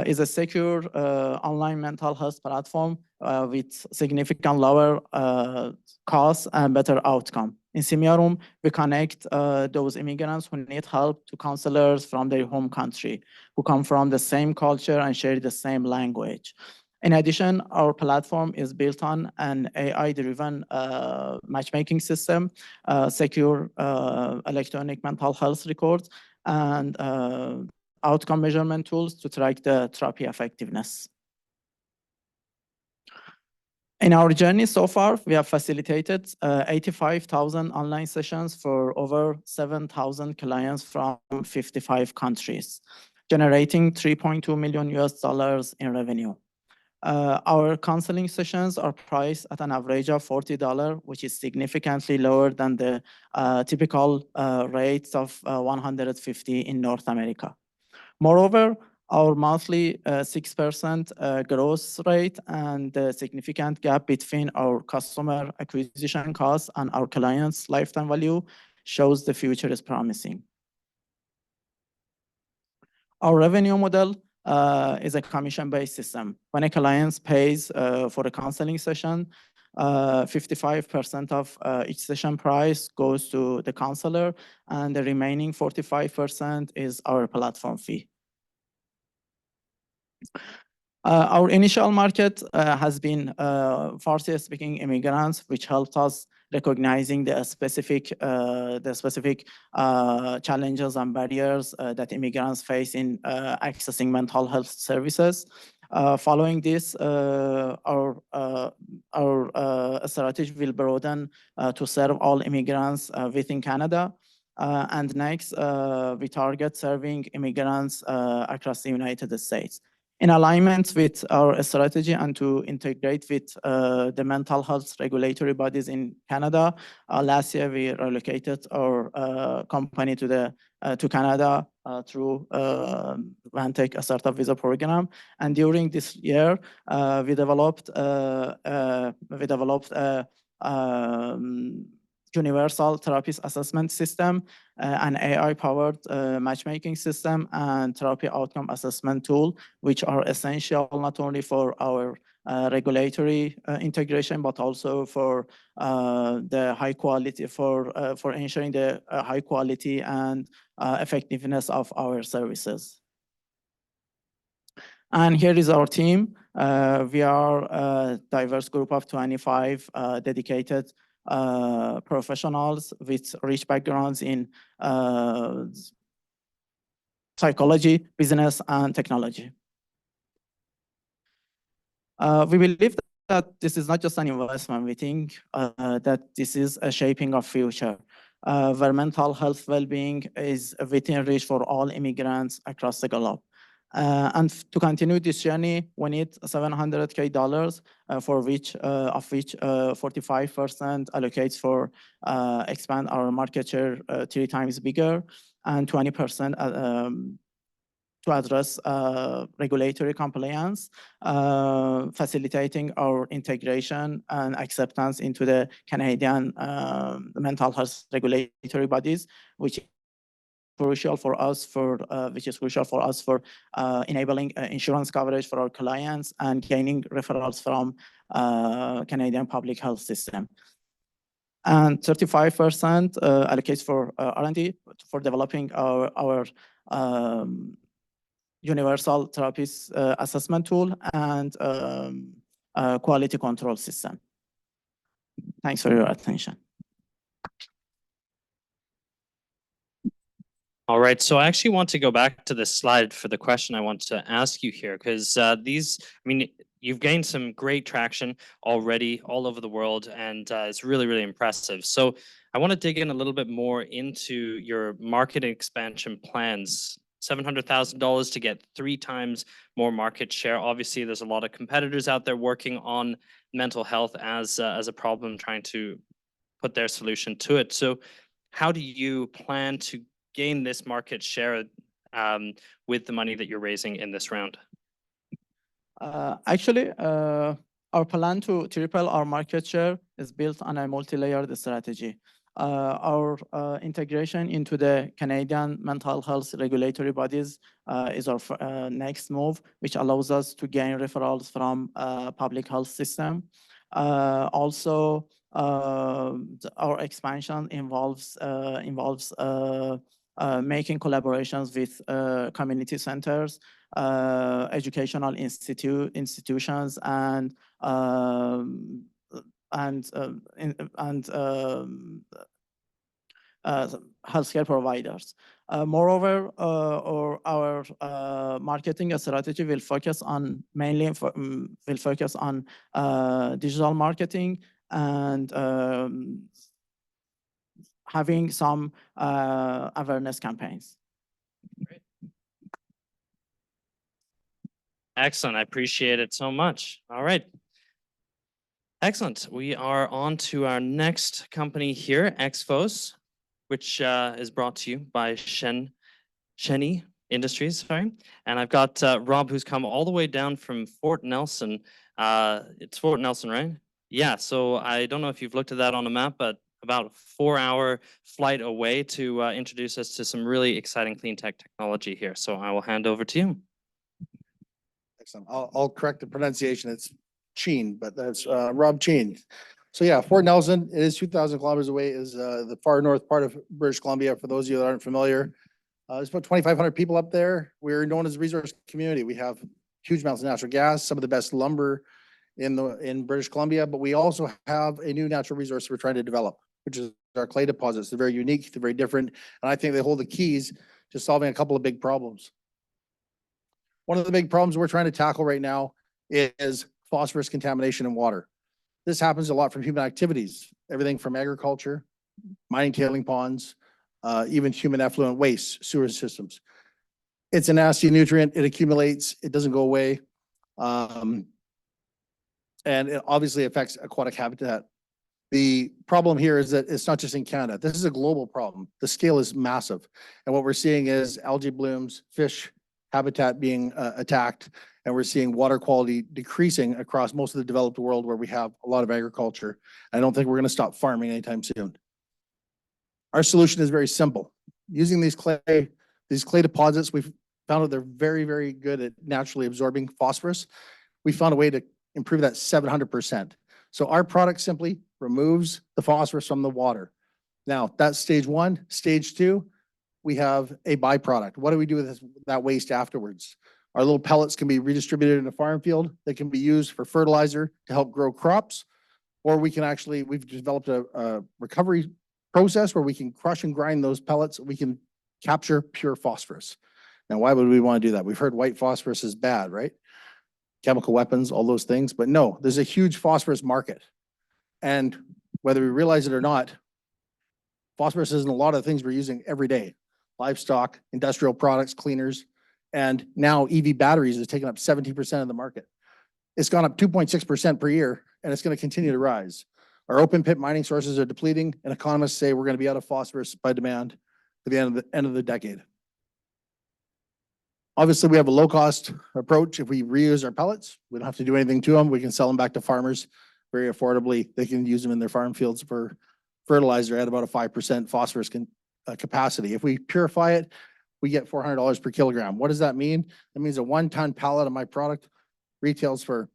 is a secure online mental health platform with significant lower costs and better outcome. In SemiaRoom, we connect those immigrants who need help to counselors from their home country, who come from the same culture and share the same language. In addition, our platform is built on an AI-driven matchmaking system, secure electronic mental health records, and outcome measurement tools to track the therapy effectiveness. In our journey so far, we have facilitated 85,000 online sessions for over 7,000 clients from 55 countries, generating $3.2 million in revenue. Our counseling sessions are priced at an average of $40, which is significantly lower than the typical rates of $150 in North America. Moreover, our monthly 6% growth rate and the significant gap between our customer acquisition costs and our clients' lifetime value shows the future is promising. Our revenue model is a commission-based system. When a client pays for a counseling session, 55% of each session price goes to the counselor, and the remaining 45% is our platform fee. Our initial market has been Farsi-speaking immigrants, which helped us recognizing the specific challenges and barriers that immigrants face in accessing mental health services. Following this, our strategy will broaden to serve all immigrants within Canada. And next, we target serving immigrants across the United States. In alignment with our strategy and to integrate with the mental health regulatory bodies in Canada, last year we relocated our company to Canada through VANTEC, a startup visa program. And during this year, we developed a universal therapist assessment system, an AI-powered matchmaking system, and therapy outcome assessment tool, which are essential not only for our regulatory integration, but also for the high quality, for ensuring the high quality and effectiveness of our services. And here is our team. We are a diverse group of 25 dedicated professionals with rich backgrounds in psychology, business, and technology. We believe that this is not just an investment. We think that this is a shaping of future, where mental health well-being is within reach for all immigrants across the globe. And to continue this journey, we need $700K, for which 45% allocates for expand our market share 3 times bigger, and 20% to address regulatory compliance, facilitating our integration and acceptance into the Canadian mental health regulatory bodies, which is crucial for us for enabling insurance coverage for our clients and gaining referrals from Canadian public health system. And 35% allocates for R&D for developing our universal therapist assessment tool and quality control system. Thanks for your attention. All right, so I actually want to go back to this slide for the question I want to ask you here, because you've gained some great traction already all over the world, and it's really, really impressive. So I want to dig in a little bit more into your market expansion plans. $700,000 to get 3 times more market share. Obviously, there's a lot of competitors out there working on mental health as a problem, trying to put their solution to it. So how do you plan to gain this market share with the money that you're raising in this round? Actually, our plan to triple our market share is built on a multi-layered strategy. Our integration into the Canadian mental health regulatory bodies is our next move, which allows us to gain referrals from public health system. Also, our expansion involves making collaborations with community centers, educational institutions, and healthcare providers. Moreover, our marketing strategy will focus on digital marketing and having some awareness campaigns. Great. Excellent. I appreciate it so much. All right. Excellent. We are on to our next company here, Exphos, which is brought to you by Shenny Industries, sorry. And I've got Rob, who's come all the way down from Fort Nelson. It's Fort Nelson, right? Yeah, so I don't know if you've looked at that on a map, but about a 4-hour flight away to introduce us to some really exciting clean tech technology here. So I will hand over to you. Excellent. I'll correct the pronunciation. It's Cheen, but that's Rob Cheen. So yeah, Fort Nelson is 2,000 kilometers away, is the far north part of British Columbia. For those of you that aren't familiar, there's about 2,500 people up there. We're known as a resource community. We have huge amounts of natural gas, some of the best lumber in British Columbia, but we also have a new natural resource we're trying to develop, which is our clay deposits. They're very unique, they're very different, and I think they hold the keys to solving a couple of big problems. One of the big problems we're trying to tackle right now is phosphorus contamination in water. This happens a lot from human activities, everything from agriculture, mining tailing ponds, even human effluent waste, sewer systems. It's a nasty nutrient, it accumulates, it doesn't go away. And it obviously affects aquatic habitat. The problem here is that it's not just in Canada. This is a global problem. The scale is massive. And what we're seeing is algae blooms, fish habitat being attacked, and we're seeing water quality decreasing across most of the developed world where we have a lot of agriculture. I don't think we're going to stop farming anytime soon. Our solution is very simple. Using these clay deposits, we've found that they're very, very good at naturally absorbing phosphorus. We found a way to improve that 700%. So our product simply removes the phosphorus from the water. Now, that's stage one. Stage two, we have a byproduct. What do we do with that waste afterwards? Our little pellets can be redistributed in a farm field. They can be used for fertilizer to help grow crops, or we can actually, we've developed a recovery process where we can crush and grind those pellets. We can capture pure phosphorus. Now, why would we want to do that? We've heard white phosphorus is bad, right? Chemical weapons, all those things, but no, there's a huge phosphorus market. And whether we realize it or not, phosphorus is in a lot of things we're using every day. Livestock, industrial products, cleaners, and now EV batteries is taking up 70% of the market. It's gone up 2.6% per year, and it's going to continue to rise. Our open pit mining sources are depleting, and economists say we're going to be out of phosphorus by demand at the end of the decade. Obviously, we have a low-cost approach. If we reuse our pellets, we don't have to do anything to them. We can sell them back to farmers very affordably. They can use them in their farm fields for fertilizer at about a 5% phosphorus capacity. If we purify it, we get $400 per kilogram. What does that mean? That means a 1-ton pallet of my product retails for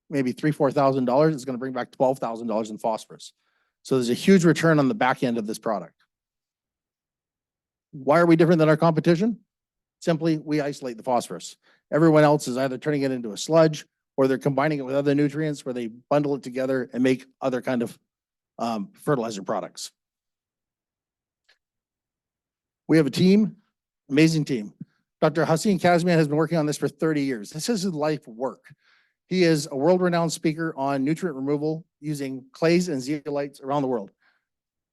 maybe $3,000, $4,000. It's going to bring back $12,000 in phosphorus. So there's a huge return on the back end of this product. Why are we different than our competition? Simply, we isolate the phosphorus. Everyone else is either turning it into a sludge or they're combining it with other nutrients where they bundle it together and make other kind of fertilizer products. We have a team, amazing team. Dr. Hassine Kazmian has been working on this for 30 years. This is his life work. He is a world-renowned speaker on nutrient removal using clays and zeolites around the world.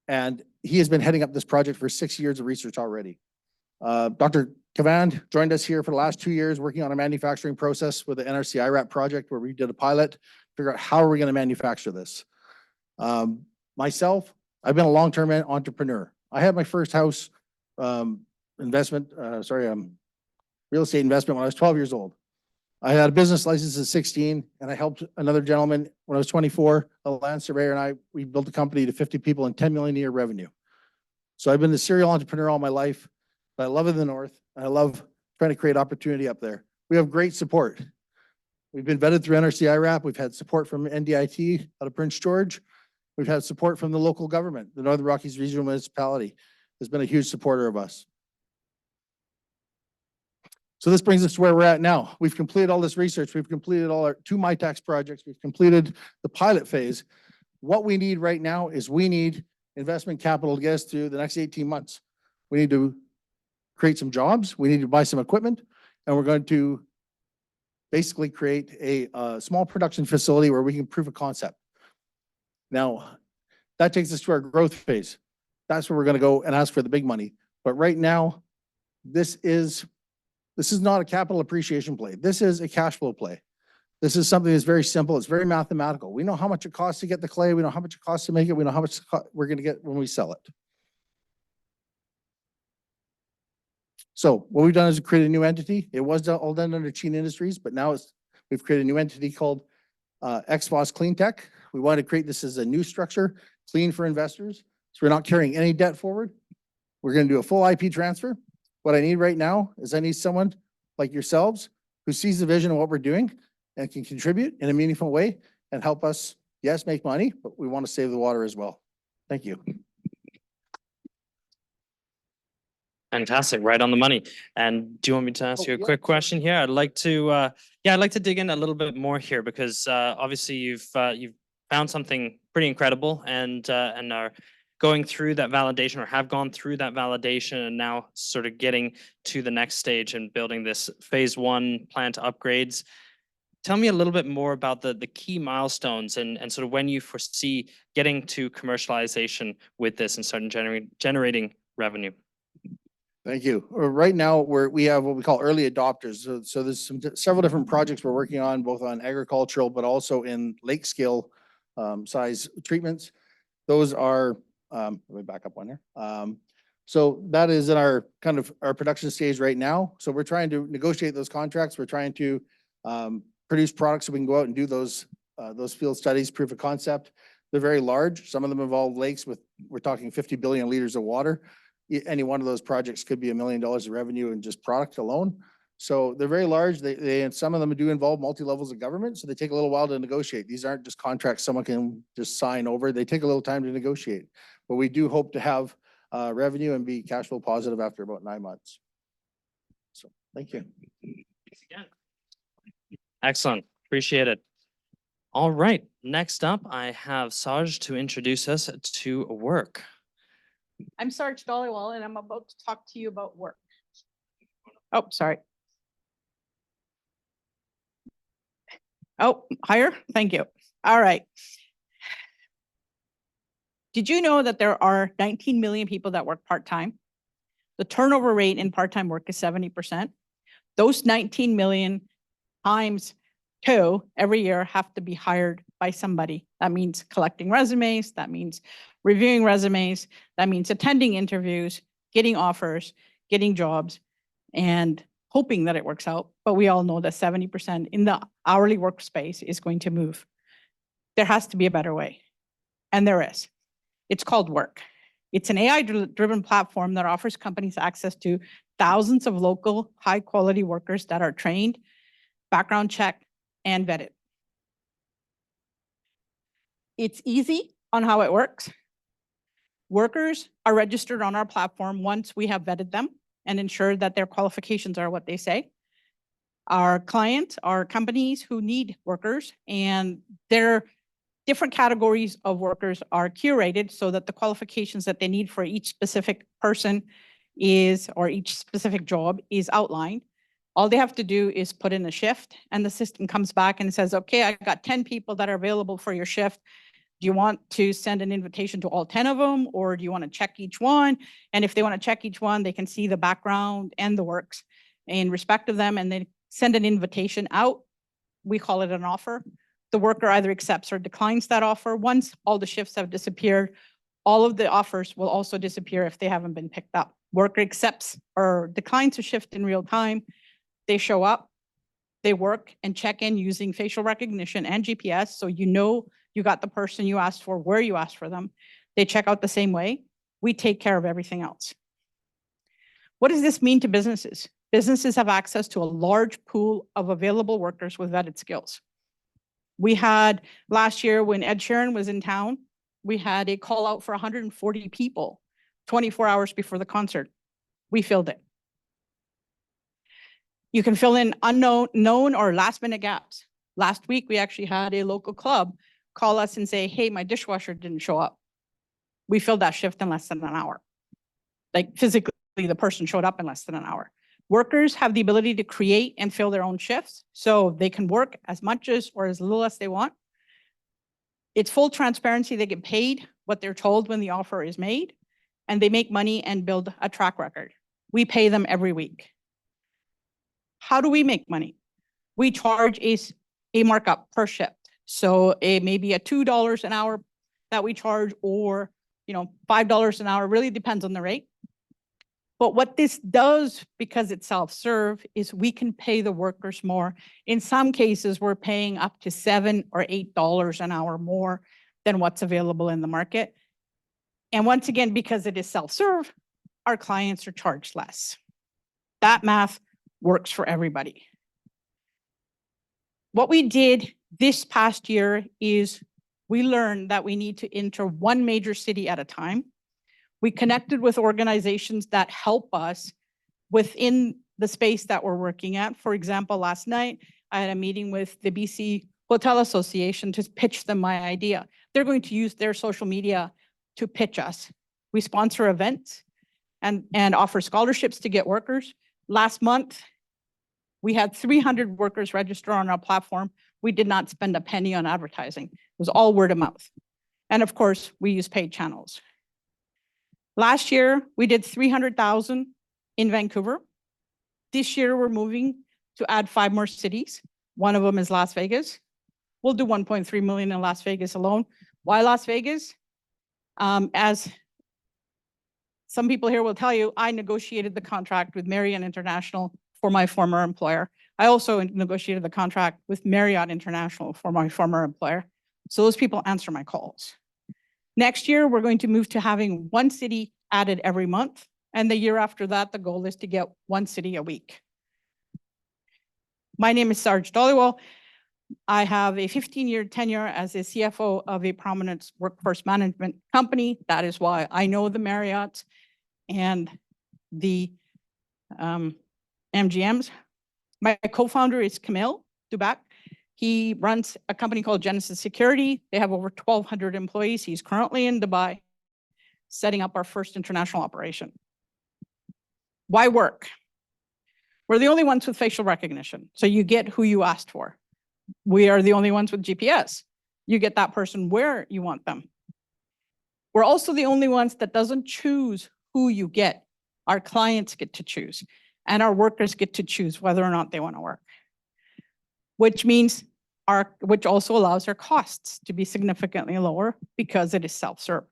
And he has been heading up this project for 6 years of research already. Dr. Kavand joined us here for the last 2 years, working on a manufacturing process with the NRC IRAP project, where we did a pilot, figure out how are we going to manufacture this. Myself, I've been a long-term entrepreneur. I had my first house real estate investment when I was 12 years old. I had a business license at 16, and I helped another gentleman when I was 24, a land surveyor, and we built a company to 50 people and 10 million a year revenue. So I've been a serial entrepreneur all my life. But I love it in the north, and I love trying to create opportunity up there. We have great support. We've been vetted through NRC IRAP. We've had support from NDIT out of Prince George. We've had support from the local government. The Northern Rockies Regional Municipality has been a huge supporter of us. So this brings us to where we're at now. We've completed all this research. We've completed all our 2 MyTax projects. We've completed the pilot phase. What we need right now is we need investment capital to get us through the next 18 months. We need to create some jobs. We need to buy some equipment, and we're going to basically create a small production facility where we can prove a concept. Now, that takes us to our growth phase. That's where we're going to go and ask for the big money. But right now, this is not a capital appreciation play. This is a cash flow play. This is something that's very simple. It's very mathematical. We know how much it costs to get the clay. We know how much it costs to make it. We know how much we're going to get when we sell it. So what we've done is create a new entity. It was all done under Chin Industries, but now we've created a new entity called Exphos Clean Tech. We want to create this as a new structure, clean for investors. So we're not carrying any debt forward. We're going to do a full IP transfer. What I need right now is I need someone like yourselves who sees the vision of what we're doing and can contribute in a meaningful way and help us, yes, make money, but we want to save the water as well. Thank you. Fantastic, right on the money. And do you want me to ask you a quick question here? I'd like to dig in a little bit more here, because obviously you've found something pretty incredible and are going through that validation, or have gone through that validation, and now sort of getting to the next stage and building this phase 1 plant upgrades. Tell me a little bit more about the key milestones and sort of when you foresee getting to commercialization with this and starting generating revenue. Thank you. Right now, we have what we call early adopters. So there's several different projects we're working on, both on agricultural, but also in lake scale size treatments. Those are, let me back up one here. So that is in our production stage right now. So we're trying to negotiate those contracts. We're trying to produce products so we can go out and do those field studies, proof of concept. They're very large. Some of them involve lakes with, we're talking 50 billion liters of water. Any one of those projects could be $1 million of revenue in just product alone. So they're very large. And some of them do involve multi-levels of government. So they take a little while to negotiate. These aren't just contracts someone can just sign over. They take a little time to negotiate. But we do hope to have revenue and be cash flow positive after about 9 months. So thank you. Excellent. Appreciate it. All right. Next up, I have Saj to introduce us to Wyrk. I'm Sarge Dollywall, and I'm about to talk to you about Wyrk. Oh, sorry. Oh, higher? Thank you. All right. Did you know that there are 19 million people that work part-time? The turnover rate in part-time work is 70%. Those 19 million times 2 every year have to be hired by somebody. That means collecting resumes. That means reviewing resumes. That means attending interviews, getting offers, getting jobs, and hoping that it works out. But we all know that 70% in the hourly workspace is going to move. There has to be a better way. And there is. It's called Wyrk. It's an AI-driven platform that offers companies access to thousands of local, high-quality workers that are trained, background checked, and vetted. It's easy on how it works. Workers are registered on our platform once we have vetted them and ensured that their qualifications are what they say. Our clients are companies who need workers, and their different categories of workers are curated so that the qualifications that they need for each specific person is, or each specific job is outlined. All they have to do is put in a shift and the system comes back and says, okay, I got 10 people that are available for your shift. Do you want to send an invitation to all 10 of them, or do you want to check each one? And if they want to check each one, they can see the background and the works in respect of them, and then send an invitation out. We call it an offer. The worker either accepts or declines that offer. Once all the shifts have disappeared, all of the offers will also disappear if they haven't been picked up. Worker accepts or declines a shift in real time. They show up, they work and check in using facial recognition and GPS, so you know you got the person you asked for, where you asked for them. They check out the same way. We take care of everything else. What does this mean to businesses? Businesses have access to a large pool of available workers with vetted skills. We had last year when Ed Sheeran was in town, we had a call out for 140 people 24 hours before the concert. We filled it. You can fill in unknown, known or last minute gaps. Last week, we actually had a local club call us and say, hey, my dishwasher didn't show up. We filled that shift in less than an hour. Like physically, the person showed up in less than an hour. Workers have the ability to create and fill their own shifts, so they can work as much as or as little as they want. It's full transparency. They get paid what they're told when the offer is made, and they make money and build a track record. We pay them every week. How do we make money? We charge a markup per shift. So it may be a $2 an hour that we charge, or $5 an hour, really depends on the rate. But what this does, because it's self-serve, is we can pay the workers more. In some cases, we're paying up to $7 or $8 an hour more than what's available in the market. And once again, because it is self-serve, our clients are charged less. That math works for everybody. What we did this past year is we learned that we need to enter one major city at a time. We connected with organizations that help us within the space that we're working at. For example, last night, I had a meeting with the BC Hotel Association to pitch them my idea. They're going to use their social media to pitch us. We sponsor events and offer scholarships to get workers. Last month, we had 300 workers register on our platform. We did not spend a penny on advertising. It was all word of mouth. And of course, we use paid channels. Last year, we did 300,000 in Vancouver. This year, we're moving to add 5 more cities. One of them is Las Vegas. We'll do 1.3 million in Las Vegas alone. Why Las Vegas? As some people here will tell you, I negotiated the contract with Marriott International for my former employer. I also negotiated the contract with Marriott International for my former employer. So those people answer my calls. Next year, we're going to move to having 1 city added every month. And the year after that, the goal is to get 1 city a week. My name is Sarge Dollywell. I have a 15-year tenure as a CFO of a prominent workforce management company. That is why I know the Marriotts and the MGMs. My co-founder is Camille Dubac. He runs a company called Genesis Security. They have over 1,200 employees. He's currently in Dubai, setting up our first international operation. Why Wyrk? We're the only ones with facial recognition, so you get who you asked for. We are the only ones with GPS. You get that person where you want them. We're also the only ones that doesn't choose who you get. Our clients get to choose, and our workers get to choose whether or not they want to work. Which also allows our costs to be significantly lower because it is self-serve.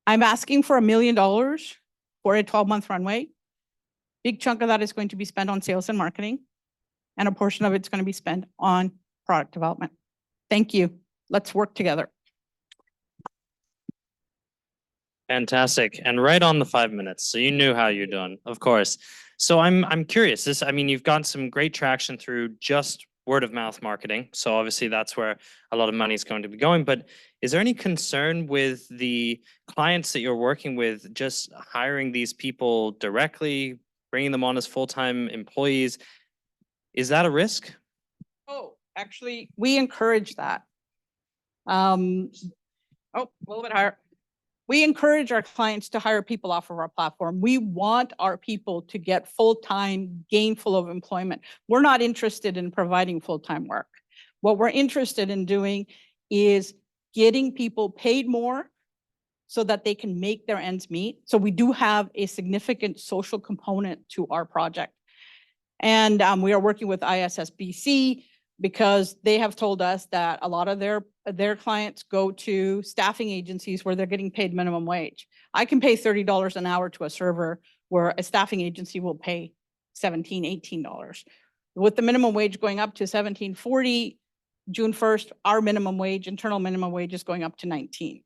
I'm asking for $1 million for a 12-month runway. Big chunk of that is going to be spent on sales and marketing, and a portion of it's going to be spent on product development. Thank you. Let's work together. Fantastic. And right on the 5 minutes. So you knew how you're doing, of course. So I'm curious. You've got some great traction through just word of mouth marketing. So obviously that's where a lot of money is going to be going. But is there any concern with the clients that you're working with just hiring these people directly, bringing them on as full-time employees? Is that a risk? Oh, actually, we encourage that. A little bit higher. We encourage our clients to hire people off of our platform. We want our people to get full-time, gainful of employment. We're not interested in providing full-time work. What we're interested in doing is getting people paid more so that they can make their ends meet. So we do have a significant social component to our project. And we are working with ISSBC because they have told us that a lot of their clients go to staffing agencies where they're getting paid minimum wage. I can pay $30 an hour to a server where a staffing agency will pay $17, $18. With the minimum wage going up to $17.40, June 1st, our minimum wage, internal minimum wage is going up to 19.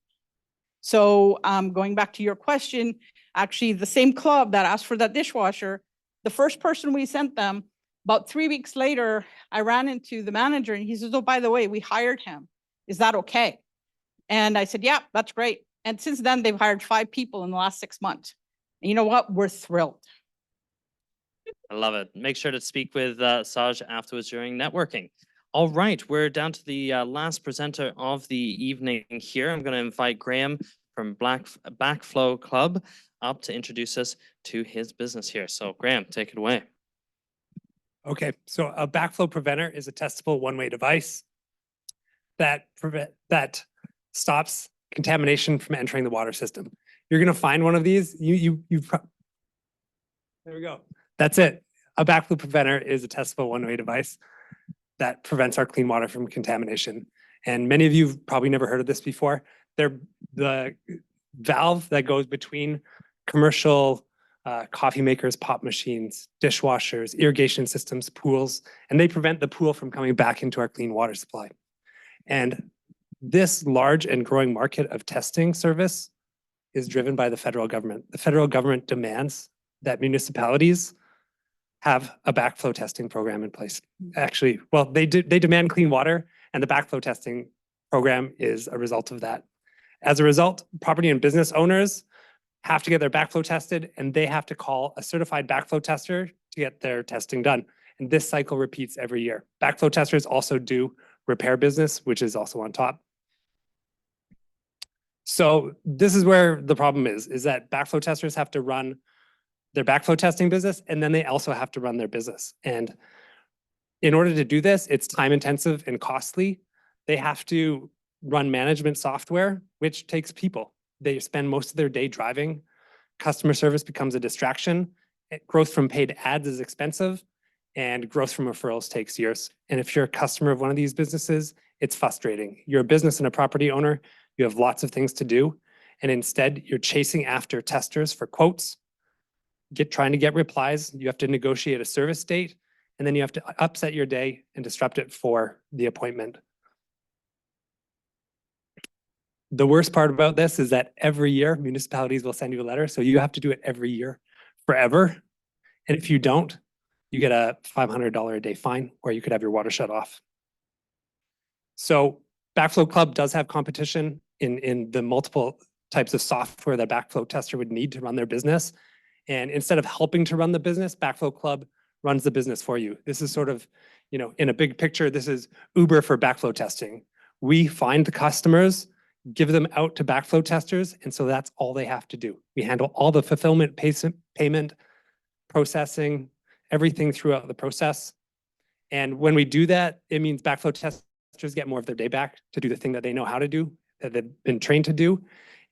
So going back to your question, actually the same club that asked for that dishwasher, the first person we sent them, about 3 weeks later, I ran into the manager and he says, oh, by the way, we hired him. Is that okay? And I said, yeah, that's great. And since then, they've hired 5 people in the last 6 months. And you know what? We're thrilled. I love it. Make sure to speak with Saj afterwards during networking. All right, we're down to the last presenter of the evening here. I'm going to invite Graham from Backflow Club up to introduce us to his business here. So Graham, take it away. Okay, so a backflow preventer is a testable one-way device that stops contamination from entering the water system. You're going to find one of these. There we go. That's it. A backflow preventer is a testable one-way device that prevents our clean water from contamination. And many of you have probably never heard of this before. They're the valve that goes between commercial coffee makers, pop machines, dishwashers, irrigation systems, pools, and they prevent the pool from coming back into our clean water supply. And this large and growing market of testing service is driven by the federal government. The federal government demands that municipalities have a backflow testing program in place. Actually, well, they demand clean water, and the backflow testing program is a result of that. As a result, property and business owners have to get their backflow tested, and they have to call a certified backflow tester to get their testing done. And this cycle repeats every year. Backflow testers also do repair business, which is also on top. So this is where the problem is that backflow testers have to run their backflow testing business, and then they also have to run their business. And in order to do this, it's time intensive and costly. They have to run management software, which takes people. They spend most of their day driving. Customer service becomes a distraction. Growth from paid ads is expensive, and growth from referrals takes years. And if you're a customer of one of these businesses, it's frustrating. You're a business and a property owner. You have lots of things to do. And instead, you're chasing after testers for quotes, trying to get replies. You have to negotiate a service date, and then you have to upset your day and disrupt it for the appointment. The worst part about this is that every year municipalities will send you a letter, so you have to do it every year forever. And if you don't, you get a $500 a day fine, or you could have your water shut off. So Backflow Club does have competition in the multiple types of software that Backflow tester would need to run their business. And instead of helping to run the business, Backflow Club runs the business for you. This is sort of, in a big picture, this is Uber for backflow testing. We find the customers, give them out to backflow testers, and so that's all they have to do. We handle all the fulfillment, payment, processing, everything throughout the process. And when we do that, it means backflow testers get more of their day back to do the thing that they know how to do, that they've been trained to do,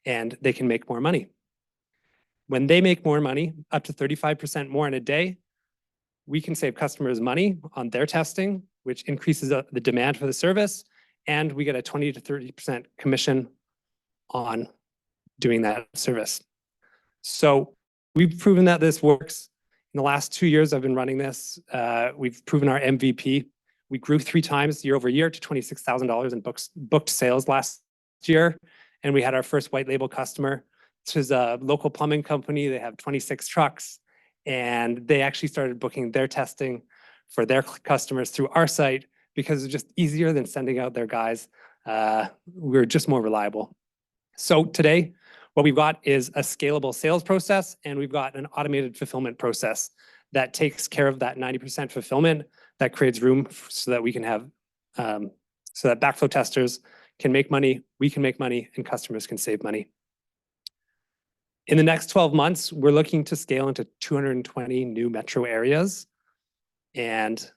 and they can make more money. When they make more money, up to 35% more in a day, we can save customers money on their testing, which increases the demand for the service, and we get a 20 to 30% commission on doing that service. So we've proven that this works. In the last 2 years I've been running this, we've proven our MVP. We grew 3 times year over year to $26,000 in booked sales last year, and we had our first white label customer. This is a local plumbing company. They have 26 trucks, and they actually started booking their testing for their customers through our site because it's just easier than sending out their guys. We're just more reliable. So today, what we've got is a scalable sales process, and we've got an automated fulfillment process that takes care of that 90% fulfillment, that creates room so that we can have, so that backflow testers can make money, we can make money, and customers can save money. In the next 12 months, we're looking to scale into 220 new metro areas. And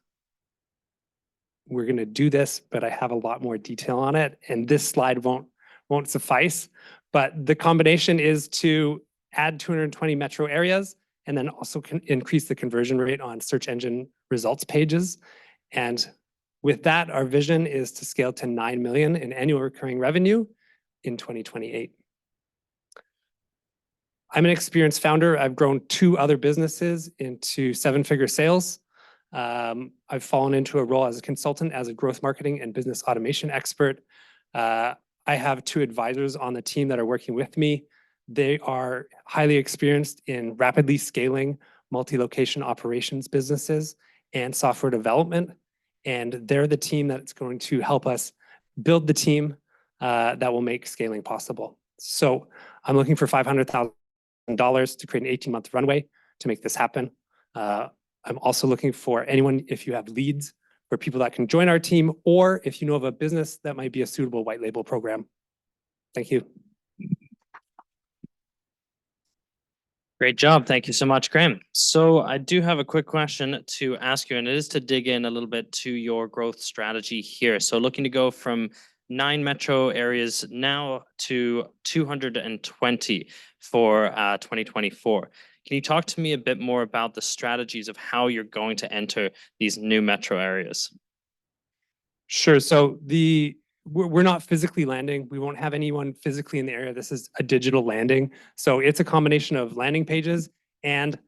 we're going to do this, but I have a lot more detail on it. And this slide won't suffice. But the combination is to add 220 metro areas and then also increase the conversion rate on search engine results pages. And with that, our vision is to scale to 9 million in annual recurring revenue in 2028. I'm an experienced founder. I've grown 2 other businesses into 7-figure sales. I've fallen into a role as a consultant, as a growth marketing and business automation expert. I have 2 advisors on the team that are working with me. They are highly experienced in rapidly scaling multi-location operations businesses and software development. And they're the team that's going to help us build the team that will make scaling possible. So I'm looking for $500,000 to create an 18-month runway to make this happen. I'm also looking for anyone, if you have leads, for people that can join our team, or if you know of a business that might be a suitable white label program. Thank you. Great job. Thank you so much, Graham. So I do have a quick question to ask you, and it is to dig in a little bit to your growth strategy here. So looking to go from 9 metro areas now to 220 for 2024. Can you talk to me a bit more about the strategies of how you're going to enter these new metro areas? Sure. So we're not physically landing. We won't have anyone physically in the area. This is a digital landing. So it's a combination of landing pages and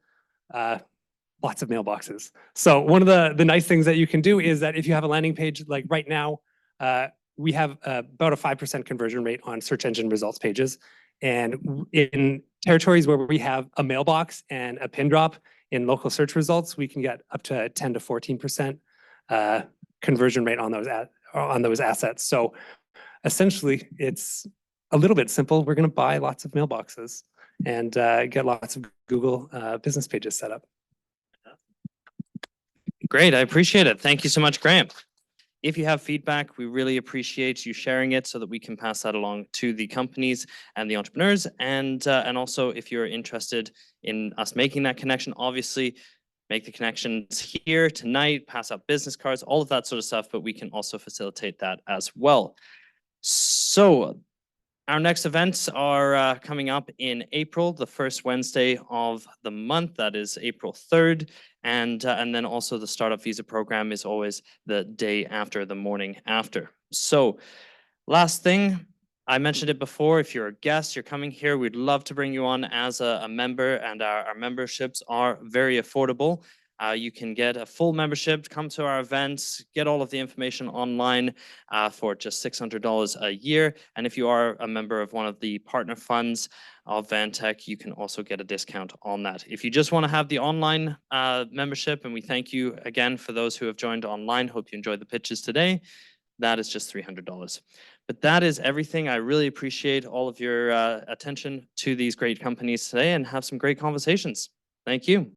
lots of mailboxes. So one of the nice things that you can do is that if you have a landing page, like right now, we have about a 5% conversion rate on search engine results pages. And in territories where we have a mailbox and a pin drop in local search results, we can get up to 10 to 14% conversion rate on those assets. So essentially, it's a little bit simple. We're going to buy lots of mailboxes and get lots of Google business pages set up. Great. I appreciate it. Thank you so much, Graham. If you have feedback, we really appreciate you sharing it so that we can pass that along to the companies and the entrepreneurs. And also, if you're interested in us making that connection, obviously, make the connections here tonight, pass out business cards, all of that sort of stuff, but we can also facilitate that as well. So our next events are coming up in April, the first Wednesday of the month. That is April 3rd. And then also the startup visa program is always the day after, the morning after. So last thing, I mentioned it before, if you're a guest, you're coming here, we'd love to bring you on as a member, and our memberships are very affordable. You can get a full membership, come to our events, get all of the information online for just $600 a year. And if you are a member of one of the partner funds of VANTEC, you can also get a discount on that. If you just want to have the online membership, and we thank you again for those who have joined online, hope you enjoyed the pitches today, that is just $300. But that is everything. I really appreciate all of your attention to these great companies today and have some great conversations. Thank you.